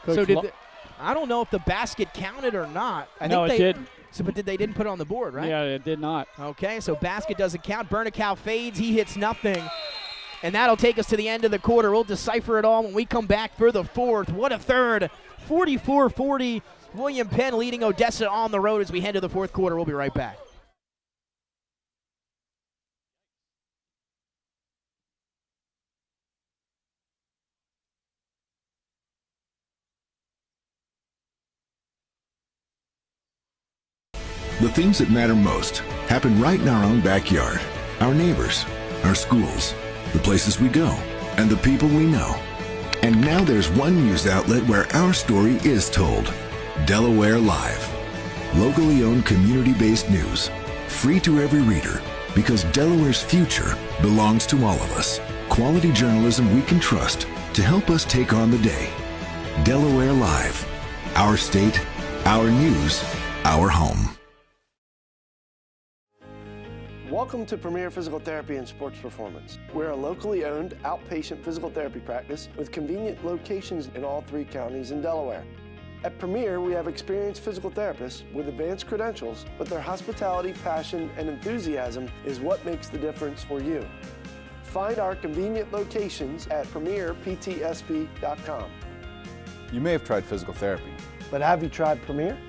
Coach So I don't know if the basket counted or not. No, it didn't. So, but they didn't put it on the board, right? Yeah, it did not. Okay, so basket doesn't count. Bernicow fades. He hits nothing. And that'll take us to the end of the quarter. We'll decipher it all when we come back for the fourth. What a third. 44-40. William Penn leading Odessa on the road as we head to the fourth quarter. We'll be right back. The things that matter most happen right in our own backyard. Our neighbors, our schools, the places we go, and the people we know. And now there's one news outlet where our story is told. Delaware Live. Locally owned community-based news. Free to every reader because Delaware's future belongs to all of us. Quality journalism we can trust to help us take on the day. Delaware Live. Our state, our news, our home. Welcome to Premier Physical Therapy and Sports Performance. We're a locally owned outpatient physical therapy practice with convenient locations in all 3 counties in Delaware. At Premier, we have experienced physical therapists with advanced credentials, but their hospitality, passion, and enthusiasm is what makes the difference for you. Find our convenient locations at premierptsp.com. You may have tried physical therapy, but have you tried Premier?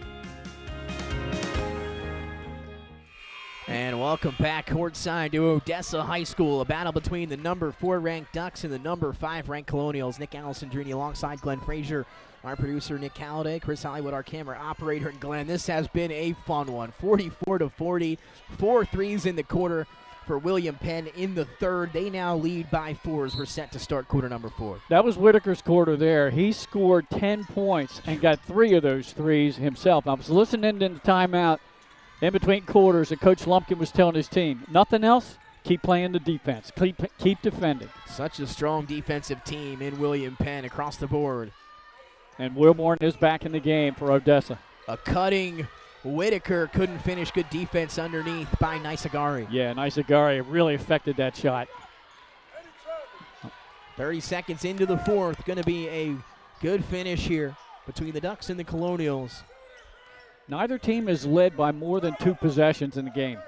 And welcome back courtside to Odessa High School, a battle between the number 4 ranked Ducks and the number 5 ranked Colonials. Nick Alessandrini alongside Glenn Frazier, our producer Nick Halliday, Chris Hollywood, our camera operator, and Glenn. This has been a fun one. 44-40, 4 threes in the quarter for William Penn in the third. They now lead by 4 as we're set to start quarter number 4. That was Whitaker's quarter there. He scored 10 points and got 3 of those threes himself. I was listening in the timeout in between quarters, and Coach Lumpkin was telling his team, nothing else, keep playing the defense. Keep defending. Such a strong defensive team in William Penn across the board. And Wilborn is back in the game for Odessa. A cutting Whitaker couldn't finish. Good defense underneath by Nisagari. Yeah, Nisagari really affected that shot. 30 seconds into the fourth. Going to be a good finish here between the Ducks and the Colonials. Neither team is led by more than 2 possessions in the game.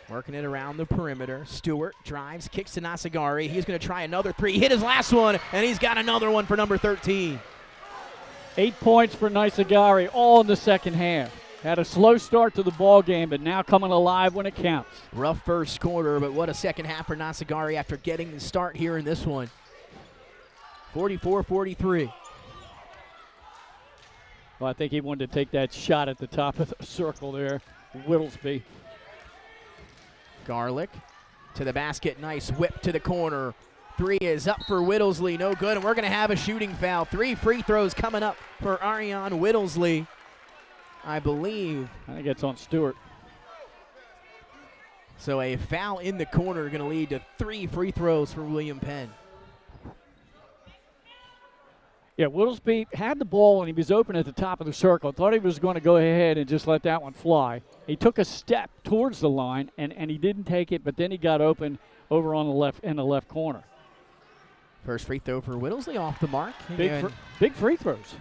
Working it around the perimeter. Stewart drives, kicks to Nisagari. He's going to try another 3. Hit his last one, and he's got another one for number 13. 8 points for Nisagari, all in the second half. Had a slow start to the ball game, but now coming alive when it counts. Rough first quarter, but what a second half for Nisagari after getting the start here in this one. 44-43. Well, I think he wanted to take that shot at the top of the circle there, Whittlesby. Garlic to the basket. Nice whip to the corner. 3 is up for Whittlesey. No good, and we're going to have a shooting foul. 3 free throws coming up for Ariane Whittlesey, I believe. I think it's on Stewart. So a foul in the corner going to lead to 3 free throws for William Penn. Yeah, Whittlesby had the ball and he was open at the top of the circle. Thought he was going to go ahead and just let that one fly. He took a step towards the line and he didn't take it, but then he got open over on the left in the left corner. First free throw for Whittlesey off the mark. Big free throws.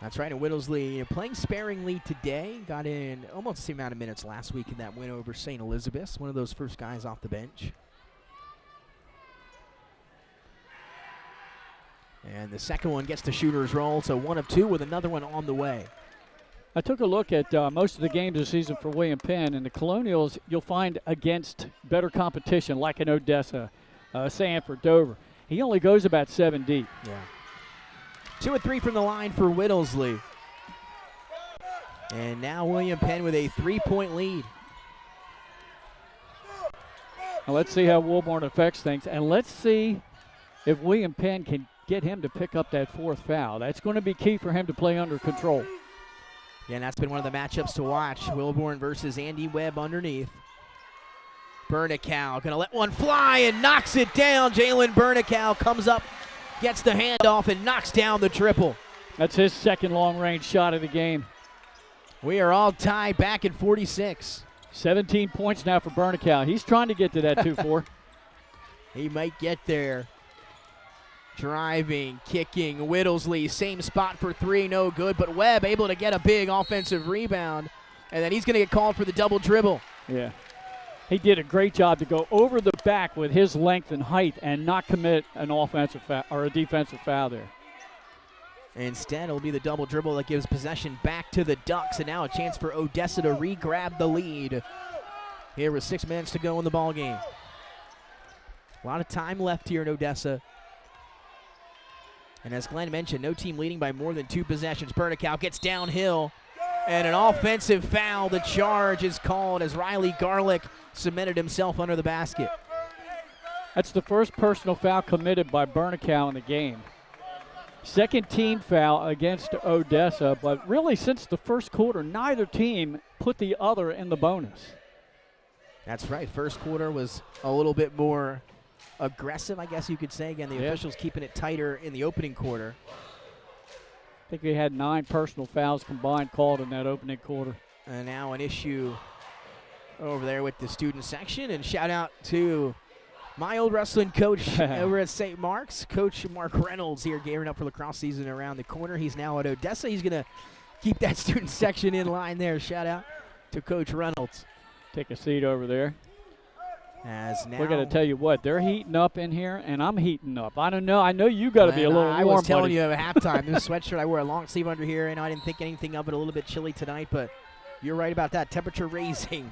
That's right, and Whittlesey playing sparingly today. Got in almost the same amount of minutes last week in that win over St. Elizabeth's. One of those first guys off the bench. And the second one gets the shooter's roll, so 1 of 2 with another one on the way. I took a look at most of the games this season for William Penn, and the Colonials you'll find against better competition like in Odessa, Sanford, Dover. He only goes about 7 deep. Yeah. 2 of 3 from the line for Whittlesey. And now William Penn with a 3-point lead. Now let's see how Wilborn affects things, and let's see if William Penn can get him to pick up that 4th foul. That's going to be key for him to play under control. Yeah, and that's been one of the matchups to watch. Wilborn versus Andy Webb underneath. Bernicow going to let one fly and knocks it down. Jalen Bernicow comes up, gets the handoff, and knocks down the triple. That's his second long-range shot of the game. We are all tied back at 46. 17 points now for Bernicow. He's trying to get to that 2-4. He might get there. Driving, kicking, Whittlesey, same spot for 3, no good, but Webb able to get a big offensive rebound, and then he's going to get called for the double dribble. Yeah. He did a great job to go over the back with his length and height and not commit an offensive foul or a defensive foul there. Instead, it'll be the double dribble that gives possession back to the Ducks, and now a chance for Odessa to re-grab the lead. Here with 6 minutes to go in the ball game. A lot of time left here in Odessa. And as Glenn mentioned, no team leading by more than 2 possessions. Bernicow gets downhill, and an offensive foul. The charge is called as Riley Garlic cemented himself under the basket. That's the first personal foul committed by Bernicow in the game. Second team foul against Odessa, but really since the first quarter, neither team put the other in the bonus. That's right. First quarter was a little bit more aggressive, I guess you could say. Again, the officials keeping it tighter in the opening quarter. I think they had 9 personal fouls combined called in that opening quarter. And now an issue over there with the student section. And shout out to my old wrestling coach over at St. Mark's, Coach Mark Reynolds here gearing up for lacrosse season around the corner. He's now at Odessa. He's going to keep that student section in line there. Shout out to Coach Reynolds. Take a seat over there. As now we're going to tell you what, they're heating up in here, and I'm heating up. I don't know. I know you got to be a little warm, I was telling buddy. you at halftime, this sweatshirt I wear a long sleeve under here, and I didn't think anything of it. A little bit chilly tonight, but you're right about that. Temperature raising.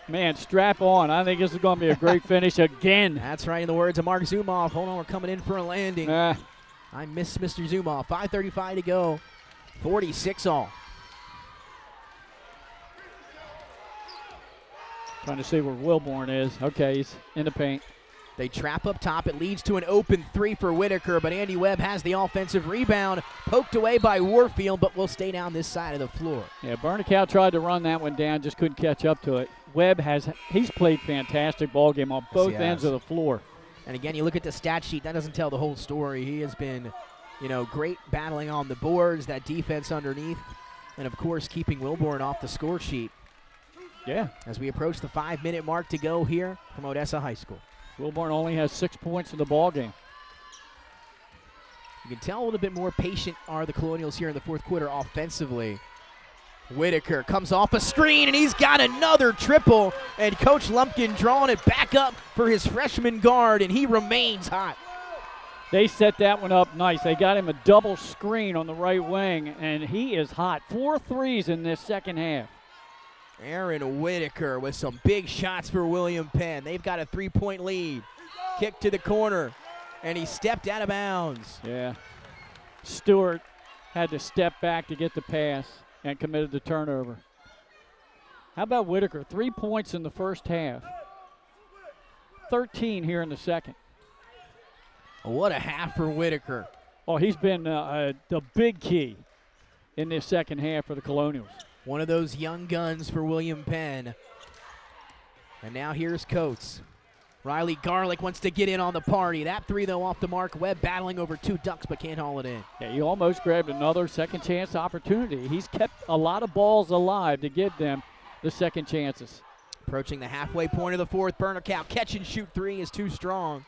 Man, strap on. I think this is going to be a great finish again. That's right. In the words of Mark Zumoff, hold on, we're coming in for a landing. I miss Mr. Zumoff. 5:35 to go. 46 all. Trying to see where Wilborn is. Okay, he's in the paint. They trap up top. It leads to an open three for Whitaker, but Andy Webb has the offensive rebound. Poked away by Warfield, but will stay down this side of the floor. Yeah, Bernicow tried to run that one down, just couldn't catch up to it. Webb he's played fantastic ball game on both ends of the floor. And again, you look at the stat sheet, that doesn't tell the whole story. He has been, great battling on the boards, that defense underneath, and of course keeping Wilborn off the score sheet. Yeah. As we approach the 5-minute mark to go here from Odessa High School. Wilborn only has 6 points in the ball game. You can tell a little bit more patient are the Colonials here in the fourth quarter offensively. Whitaker comes off a screen, and he's got another triple. And Coach Lumpkin drawing it back up for his freshman guard, and he remains hot. They set that one up nice. They got him a double screen on the right wing, and he is hot. 4 threes in this second half. Aaron Whitaker with some big shots for William Penn. They've got a 3-point lead. Kick to the corner, and he stepped out of bounds. Yeah. Stewart had to step back to get the pass and committed the turnover. How about Whitaker? 3 points in the first half. 13 here in the second. What a half for Whitaker. Oh, he's been the big key in this second half for the Colonials. One of those young guns for William Penn. And now here's Coates. Riley Garlick wants to get in on the party. That three, though, off the mark. Webb battling over 2 Ducks, but can't haul it in. Yeah, he almost grabbed another second chance opportunity. He's kept a lot of balls alive to give them the second chances. Approaching the halfway point of the fourth. Bernicow catch and shoot three is too strong.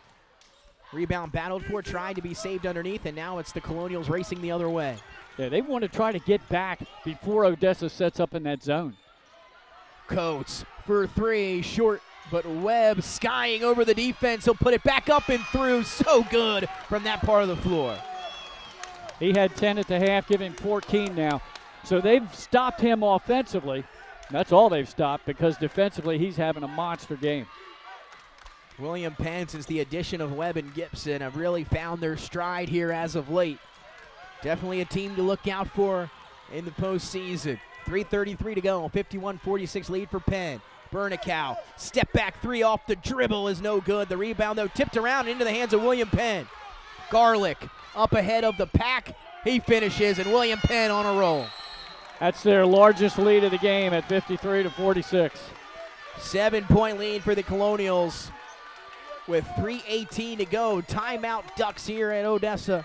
Rebound battled for, tried to be saved underneath, and now it's the Colonials racing the other way. Yeah, they want to try to get back before Odessa sets up in that zone. Coates for 3, short, but Webb skying over the defense. He'll put it back up and through. So good from that part of the floor. He had 10 at the half, giving 14 now. So they've stopped him offensively. That's all they've stopped, because defensively he's having a monster game. William Penn, since the addition of Webb and Gibson, have really found their stride here as of late. Definitely a team to look out for in the postseason. 3:33 to go, 51-46 lead for Penn. Bernicow, step back three off the dribble is no good. The rebound, though, tipped around into the hands of William Penn. Garlick up ahead of the pack. He finishes, and William Penn on a roll. That's their largest lead of the game at 53-46. 7-point lead for the Colonials with 3:18 to go. Timeout Ducks here at Odessa.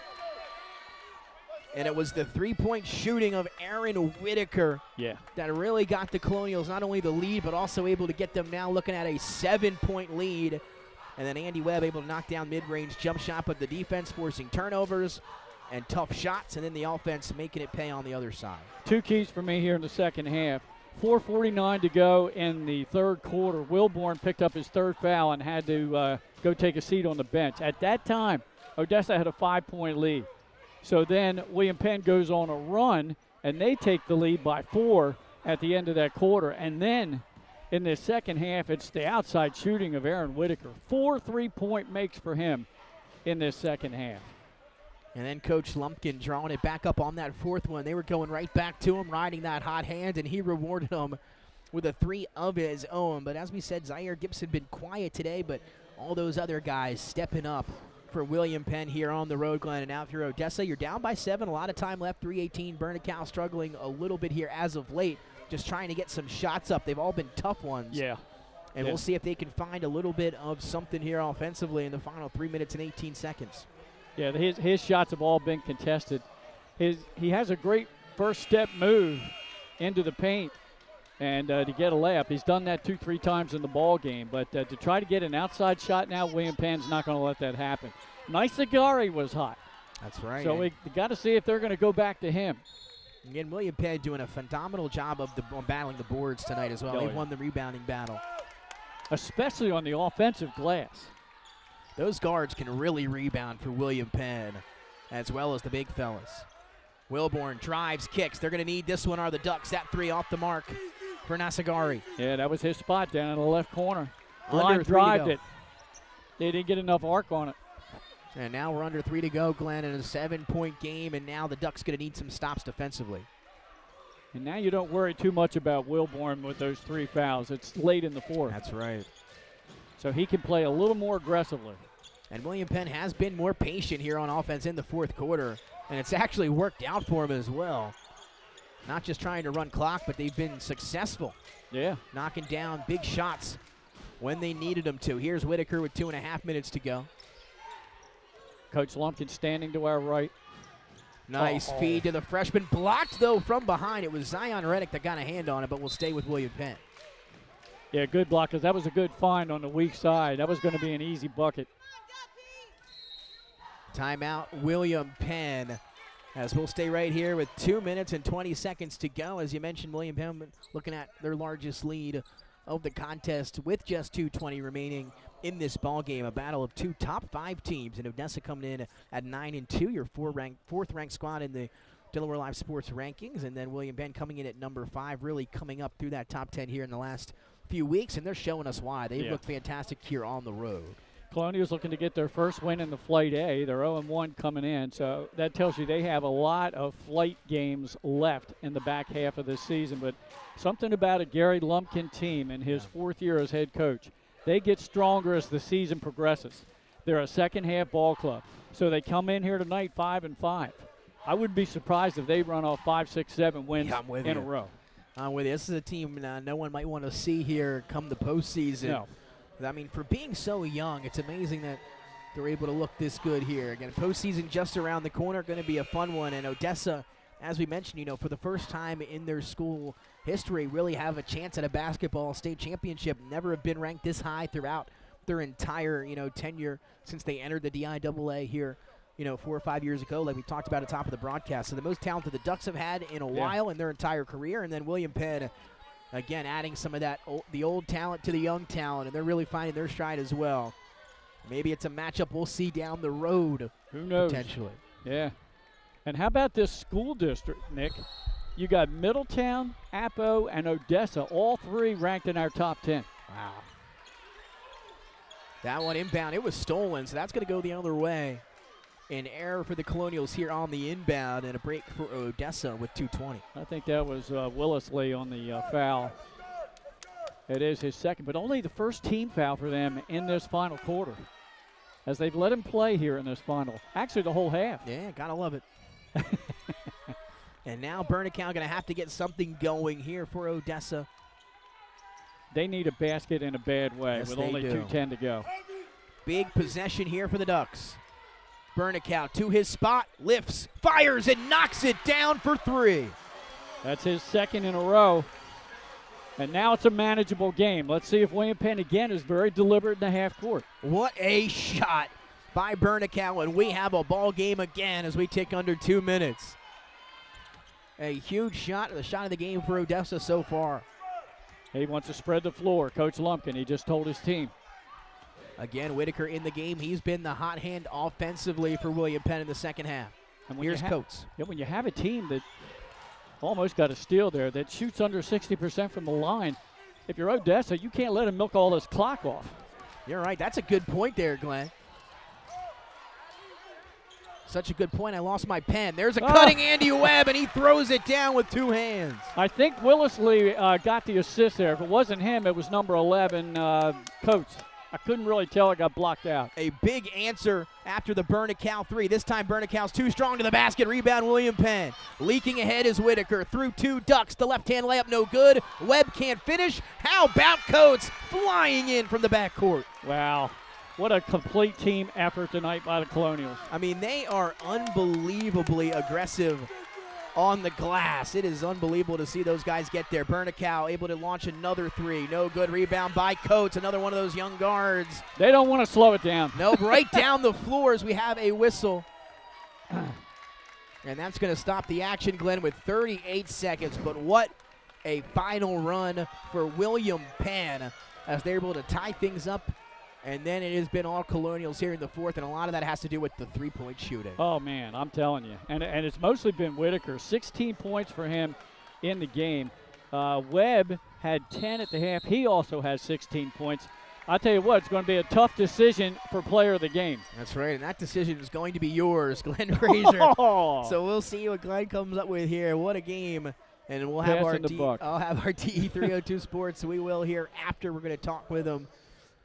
And it was the 3-point shooting of Aaron Whitaker that really got the Colonials not only the lead, but also able to get them now looking at a 7-point lead. And then Andy Webb able to knock down mid-range jump shot, but the defense forcing turnovers and tough shots, and then the offense making it pay on the other side. 2 keys for me here in the second half. 4:49 to go in the third quarter. Wilborn picked up his 3rd foul and had to go take a seat on the bench. At that time, Odessa had a 5-point lead. So then William Penn goes on a run, and they take the lead by 4 at the end of that quarter. And then in the second half, it's the outside shooting of Aaron Whitaker. 4 3-point makes for him in this second half. And then Coach Lumpkin drawing it back up on that 4th one. They were going right back to him, riding that hot hand, and he rewarded them with a 3 of his own. But as we said, Zaire Gibson been quiet today, but all those other guys stepping up for William Penn here on the road, Glenn. And now if you're Odessa, you're down by 7, a lot of time left, 3:18. Bernicow struggling a little bit here as of late, just trying to get some shots up. They've all been tough ones. Yeah. And we'll see if they can find a little bit of something here offensively in the final 3 minutes and 18 seconds. Yeah, his shots have all been contested. He has a great first step move into the paint and to get a layup. He's done that 2-3 times in the ball game, but to try to get an outside shot now, William Penn's not going to let that happen. Nice-Agari was hot. That's right. So we got to see if they're going to go back to him. Again, William Penn doing a phenomenal job of battling the boards tonight as well. They've won the rebounding battle. Especially on the offensive glass. Those guards can really rebound for William Penn, as well as the big fellas. Wilborn drives, kicks. They're going to need this one, are the Ducks. That 3 off the mark for Nasagari. Yeah, that was his spot down in the left corner. Line drived it. They didn't get enough arc on it. And now we're under 3 to go, Glenn, in a 7-point game, and now the Ducks going to need some stops defensively. And now you don't worry too much about Wilborn with those 3 fouls. It's late in the fourth. That's right. So he can play a little more aggressively. And William Penn has been more patient here on offense in the fourth quarter, and it's actually worked out for him as well. Not just trying to run clock, but they've been successful. Yeah. Knocking down big shots when they needed them to. Here's Whitaker with 2.5 minutes to go. Coach Lumpkin standing to our right. Nice feed to the freshman. Blocked, though, from behind. It was Zion Reddick that got a hand on it, but we'll stay with William Penn. Yeah, good block, because that was a good find on the weak side. That was going to be an easy bucket. Timeout, William Penn, as we'll stay right here with 2 minutes and 20 seconds to go. As you mentioned, William Penn looking at their largest lead of the contest with just 2:20 remaining in this ball game. A battle of 2 top 5 teams, and Odessa coming in at 9-2, your fourth-ranked squad in the Delaware Live Sports rankings, and then William Penn coming in at number 5, really coming up through that top 10 here in the last few weeks, and they're showing us why. They've looked fantastic here on the road. Colonial's looking to get their first win in the Flight A. They're 0-1 coming in, so that tells you they have a lot of flight games left in the back half of this season. But something about a Gary Lumpkin team in his 4th year as head coach, they get stronger as the season progresses. They're a second-half ball club, so they come in here tonight 5-5. I wouldn't be surprised if they run off 5, 6, 7 wins in a row. I'm with you. This is a team no one might want to see here come the postseason. No. I mean, for being so young, it's amazing that they're able to look this good here. Again, postseason just around the corner, going to be a fun one. And Odessa, as we mentioned, for the first time in their school history, really have a chance at a basketball state championship. Never have been ranked this high throughout their entire, tenure since they entered the DIAA here, 4 or 5 years ago, like we talked about at the top of the broadcast. So the most talented the Ducks have had in a while in their entire career. And then William Penn, again, adding some of that the old talent to the young talent, and they're really finding their stride as well. Maybe it's a matchup we'll see down the road. Who knows? Potentially. Yeah. And how about this school district, Nick? You got Middletown, Apo, and Odessa, all 3 ranked in our top 10. Wow. That one inbound, it was stolen, so that's going to go the other way. An error for the Colonials here on the inbound, and a break for Odessa with 2:20. I think that was Willisley on the foul. It is his second, but only the first team foul for them in this final quarter, as they've let him play here in this final. Actually, the whole half. Yeah, gotta love it. And now Bernicow going to have to get something going here for Odessa. They need a basket in a bad way with only 2:10 to go. Big possession here for the Ducks. Bernicow to his spot, lifts, fires, and knocks it down for 3. That's his second in a row. And now it's a manageable game. Let's see if William Penn again is very deliberate in the half court. What a shot by Bernicow, and we have a ball game again as we tick under 2 minutes. A huge shot, the shot of the game for Odessa so far. He wants to spread the floor. Coach Lumpkin, he just told his team. Again, Whitaker in the game. He's been the hot hand offensively for William Penn in the second half. And here's Coates. Yeah, when you have a team that almost got a steal there, that shoots under 60% from the line, if you're Odessa, you can't let him milk all this clock off. You're right. That's a good point there, Glenn. Such a good point. I lost my pen. There's a cutting Andy Webb, and he throws it down with 2 hands. I think Willisley got the assist there. If it wasn't him, it was number 11, Coates. I couldn't really tell. It got blocked out. A big answer after the Bernicow 3. This time Bernicow's too strong to the basket. Rebound William Penn. Leaking ahead is Whitaker. Through 2 Ducks. The left-hand layup no good. Webb can't finish. How about Coates flying in from the backcourt? Wow. What a complete team effort tonight by the Colonials. I mean, they are unbelievably aggressive on the glass. It is unbelievable to see those guys get there. Bernicow able to launch another 3. No good. Rebound by Coates. Another one of those young guards. They don't want to slow it down. Nope, right down the floor as we have a whistle. And that's going to stop the action, Glenn, with 38 seconds. But what a final run for William Penn as they're able to tie things up. And then it has been all Colonials here in the fourth, and a lot of that has to do with the three-point shooting. Oh, man, I'm telling you. And it's mostly been Whitaker. 16 points for him in the game. Webb had 10 at the half. He also has 16 points. I'll tell you what, it's going to be a tough decision for player of the game. That's right, and that decision is going to be yours, Glenn Frazier. So we'll see what Glenn comes up with here. What a game And we'll have our Passing the buck. I'll have our DE 302 Sports. We will here after. We're going to talk with him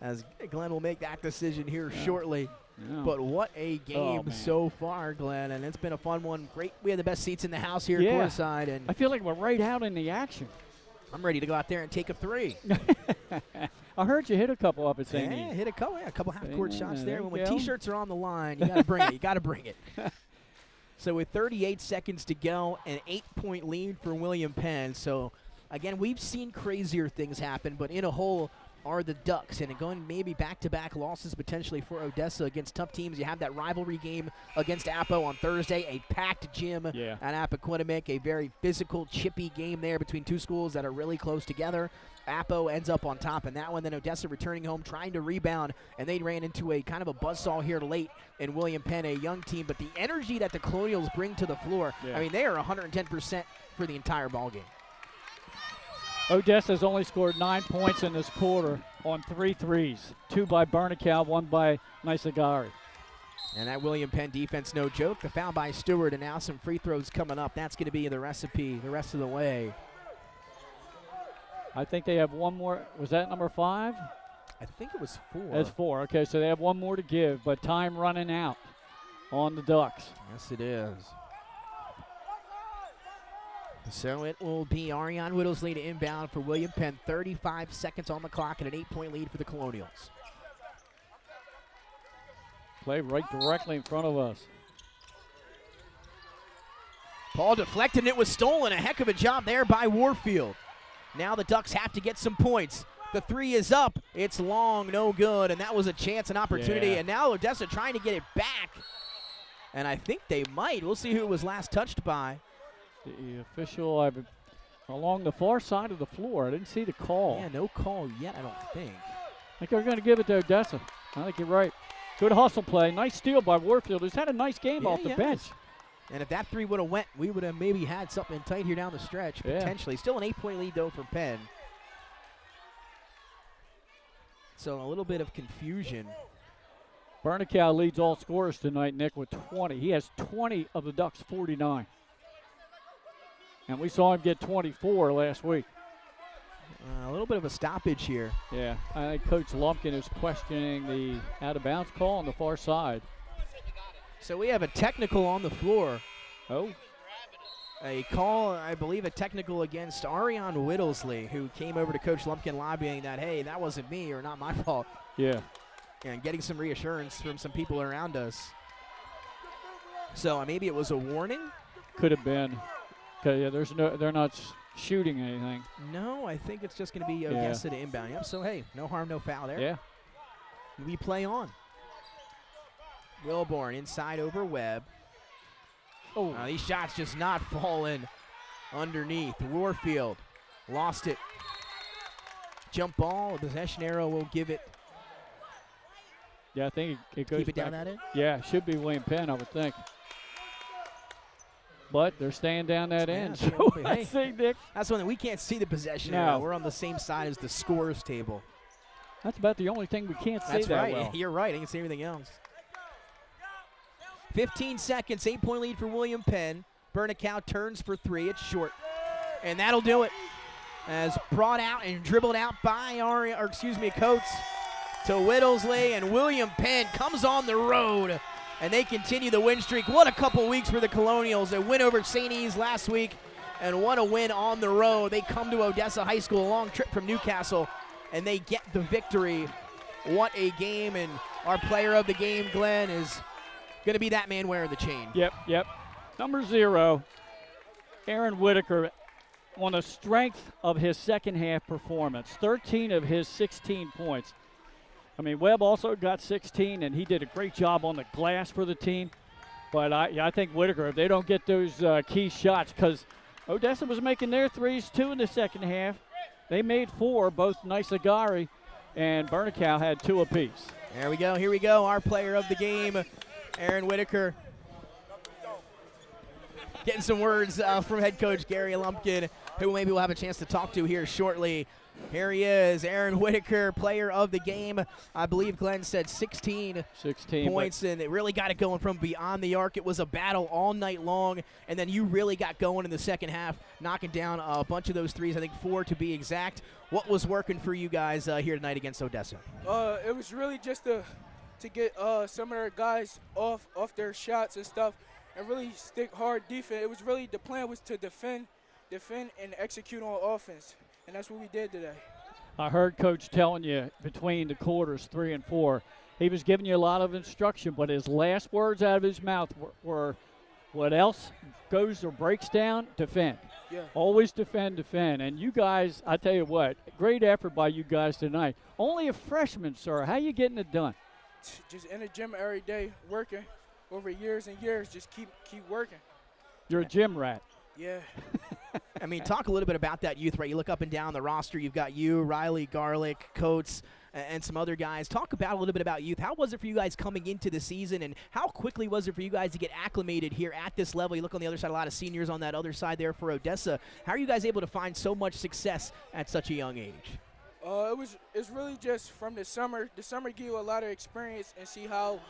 as Glenn will make that decision here shortly. Yeah. But what a game so far, Glenn, and it's been a fun one. Great. We had the best seats in the house here at courtside. And I feel like we're right out in the action. I'm ready to go out there and take a 3. I heard you hit a couple up at St. Yeah, hit a couple half-court shots there. there When you go. T-shirts are on the line, you got to bring it. You got to bring it. So with 38 seconds to go, an 8-point lead for William Penn. So, again, we've seen crazier things happen, but in a hole are the Ducks. And going maybe back-to-back losses potentially for Odessa against tough teams. You have that rivalry game against Apo on Thursday, a packed gym at Appoquinimink, a very physical, chippy game there between two schools that are really close together. Apo ends up on top in that one. Then Odessa returning home, trying to rebound, and they ran into a kind of a buzzsaw here late in William Penn, a young team. But the energy that the Colonials bring to the floor, I mean, they are 110% for the entire ballgame. Odessa's only scored 9 points in this quarter on 3 threes. 2 by Bernicow, 1 by Nisagari. And that William Penn defense, no joke. The foul by Stewart, and now some free throws coming up. That's going to be the recipe the rest of the way. I think they have one more. Was that number 5? I think it was 4. That's 4. Okay, so they have one more to give, but time running out on the Ducks. Yes, it is. So it will be Ariane Whittlesley to inbound for William Penn. 35 seconds on the clock and an 8-point lead for the Colonials. Play right directly in front of us. Paul deflected, and it was stolen. A heck of a job there by Warfield. Now the Ducks have to get some points. The 3 is up. It's long, no good, and that was a chance, an opportunity. And now Odessa trying to get it back. And I think they might. We'll see who it was last touched by. The official along the far side of the floor. I didn't see the call. Yeah, no call yet, I don't think. I think they're going to give it to Odessa. I think you're right. Good hustle play. Nice steal by Warfield, who's had a nice game off the bench. And if that 3 would have went, we would have maybe had something tight here down the stretch, potentially. Still an 8-point lead, though, for Penn. So a little bit of confusion. Bernicow leads all scorers tonight, Nick, with 20. He has 20 of the Ducks' 49. And we saw him get 24 last week. A little bit of a stoppage here. Yeah, I think Coach Lumpkin is questioning the out-of-bounds call on the far side. So we have a technical on the floor. Oh. A call, I believe, a technical against Ariane Whittlesley, who came over to Coach Lumpkin lobbying that, hey, that wasn't me or not my fault. Yeah. And getting some reassurance from some people around us. So maybe it was a warning? Could have been. Okay, they're not shooting anything. No, I think it's just going to be Odessa to inbound. Yep, so hey, no harm, no foul there. Yeah. We play on. Wilborn inside over Webb. Oh, these shots just not falling underneath. Warfield lost it. Jump ball, possession arrow will give it. Yeah, I think it goes Keep it back. down that end? Yeah, should be William Penn, I would think. But they're staying down that end. So I think, Nick. That's one that we can't see the possession arrow. We're on the same side as the scores table. That's about the only thing we can't see That's that right. well. You're right. I can see everything else. 15 seconds, 8-point lead for William Penn. Bernicow turns for 3. It's short. And that'll do it. As brought out and dribbled out by Coates to Whittlesley, and William Penn comes on the road, and they continue the win streak. What a couple weeks for the Colonials. A win over St. E's last week, and what a win on the road. They come to Odessa High School, a long trip from Newcastle, and they get the victory. What a game, and our player of the game, Glenn, is going to be that man wearing the chain. Yep. Number 0, Aaron Whitaker, on the strength of his second half performance. 13 of his 16 points. I mean, Webb also got 16, and he did a great job on the glass for the team. But I think Whitaker, if they don't get those key shots, because Odessa was making their threes, 2 in the second half. They made 4, both Nisagari and Bernicow had 2 apiece. There we go. Here we go. Our player of the game, Aaron Whitaker. Getting some words from head coach Gary Lumpkin who maybe we'll have a chance to talk to here shortly. Here he is, Aaron Whitaker, player of the game. I believe Glenn said 16 points, and it really got it going from beyond the arc. It was a battle all night long, and then you really got going in the second half, knocking down a bunch of those threes, I think 4 to be exact. What was working for you guys here tonight against Odessa? It was really just to get some of their guys off their shots and stuff and really stick hard defense. It was really, the plan was to defend and execute on offense, and that's what we did today. I heard Coach telling you between the quarters 3 and 4, he was giving you a lot of instruction, but his last words out of his mouth were what else goes or breaks down, defend. Yeah. Always defend. And you guys, I tell you what, great effort by you guys tonight. Only a freshman, sir. How you getting it done? Just in the gym every day, working over years and years, just keep working. You're a gym rat. Yeah. I mean, talk a little bit about that youth, right? You look up and down the roster. You've got you, Riley, Garlic, Coates, and some other guys. Talk about a little bit about youth. How was it for you guys coming into the season, and how quickly was it for you guys to get acclimated here at this level? You look on the other side, a lot of seniors on that other side there for Odessa. How are you guys able to find so much success at such a young age? It's really just from the summer. The summer gave you a lot of experience and see how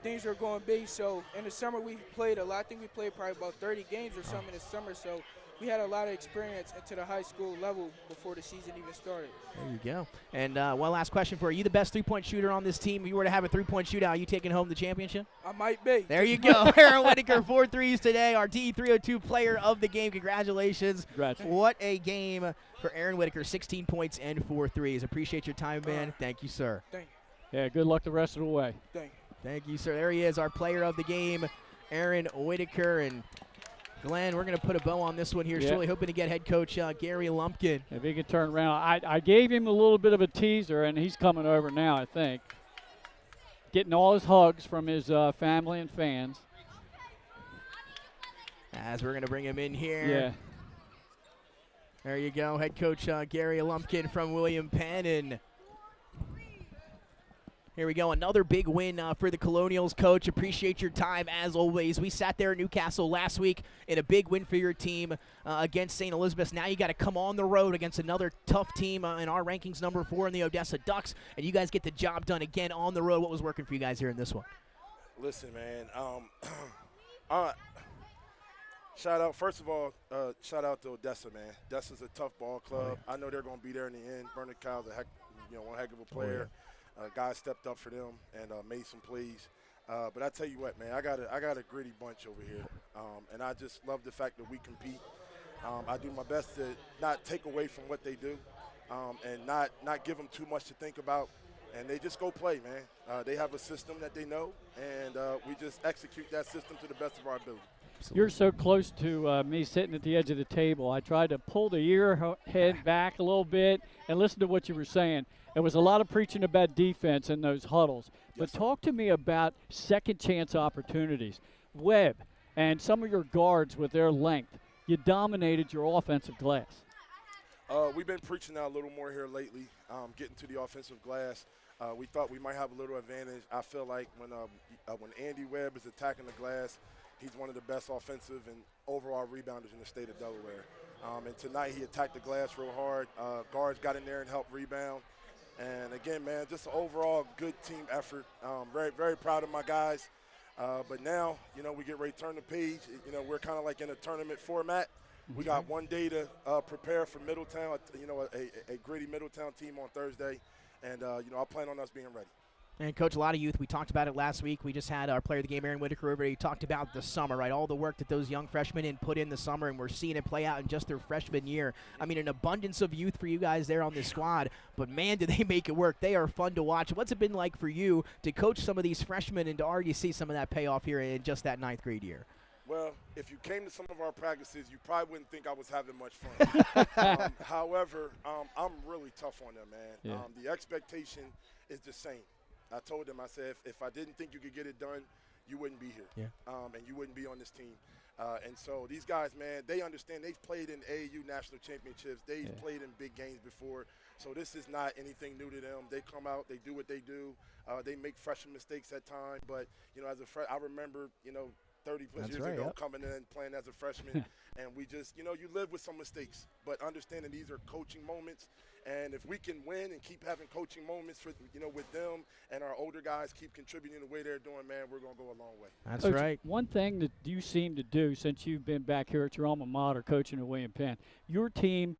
things are going to be. So in the summer we played a lot. I think we played probably about 30 games or something in the summer. So we had a lot of experience into the high school level before the season even started. There you go. And one last question for you. Are you the best three-point shooter on this team? If you were to have a three-point shootout, are you taking home the championship? I might be. There you go. Aaron Whitaker, 4 threes today. Our D302 player of the game. Congratulations. Congrats. What a game for Aaron Whitaker. 16 points and 4 threes. Appreciate your time, man. Thank you, sir. Thank you. Yeah, good luck the rest of the way. Thank you. Thank you, sir. There he is, our player of the game, Aaron Whitaker. And Glenn, we're going to put a bow on this one here. Surely hoping to get head coach Gary Lumpkin. If he can turn around. I gave him a little bit of a teaser, and he's coming over now, I think. Getting all his hugs from his family and fans. As we're going to bring him in here. Yeah. There you go, head coach Gary Lumpkin from William Penn. And here we go, another big win for the Colonials, coach. Appreciate your time as always. We sat there in Newcastle last week in a big win for your team against St. Elizabeth's. Now you got to come on the road against another tough team in our rankings, number 4 in the Odessa Ducks, and you guys get the job done again on the road. What was working for you guys here in this one? Listen, man, shout out, first of all, shout out to Odessa, man. Odessa's a tough ball club. I know they're going to be there in the end. Bernard Kyle's one heck of a player. Guys stepped up for them and made some plays. But I tell you what, man, I got a gritty bunch over here, and I just love the fact that we compete. I do my best to not take away from what they do, and not give them too much to think about. And they just go play, man. They have a system that they know, and we just execute that system to the best of our ability. You're so close to me sitting at the edge of the table. I tried to pull the head back a little bit and listen to what you were saying. There was a lot of preaching about defense in those huddles. But talk to me about second chance opportunities. Webb and some of your guards with their length, you dominated your offensive glass. We've been preaching that a little more here lately, getting to the offensive glass. We thought we might have a little advantage. I feel like when Andy Webb is attacking the glass, he's one of the best offensive and overall rebounders in the state of Delaware. And tonight he attacked the glass real hard. Guards got in there and helped rebound. And again, man, just an overall good team effort. Very, very proud of my guys. But now, we get ready to turn the page. We're kind of like in a tournament format. We got one day to prepare for Middletown, a gritty Middletown team on Thursday. And, I plan on us being ready. And, Coach, a lot of youth. We talked about it last week. We just had our player of the game, Aaron Whitaker, over. He talked about the summer, right? All the work that those young freshmen put in the summer, and we're seeing it play out in just their freshman year. I mean, an abundance of youth for you guys there on this squad, but, man, do they make it work. They are fun to watch. What's it been like for you to coach some of these freshmen and to already see some of that payoff here in just that 9th grade year? Well, if you came to some of our practices, you probably wouldn't think I was having much fun. However, I'm really tough on them, man. Yeah. The expectation is the same. I told them, I said, if I didn't think you could get it done, you wouldn't be here. And you wouldn't be on this team. And so these guys, man, they understand. They've played in AAU national championships. They've played in big games before. So this is not anything new to them. They come out, they do what they do. They make freshman mistakes at times. But, as a I remember, 30-plus years right, ago, yep. coming in, playing as a freshman. And we just, you live with some mistakes, but understanding these are coaching moments. And if we can win and keep having coaching moments for, with them and our older guys keep contributing the way they're doing, man, we're going to go a long way. That's Coach, right. One thing that you seem to do since you've been back here at your alma mater coaching at William Penn, your team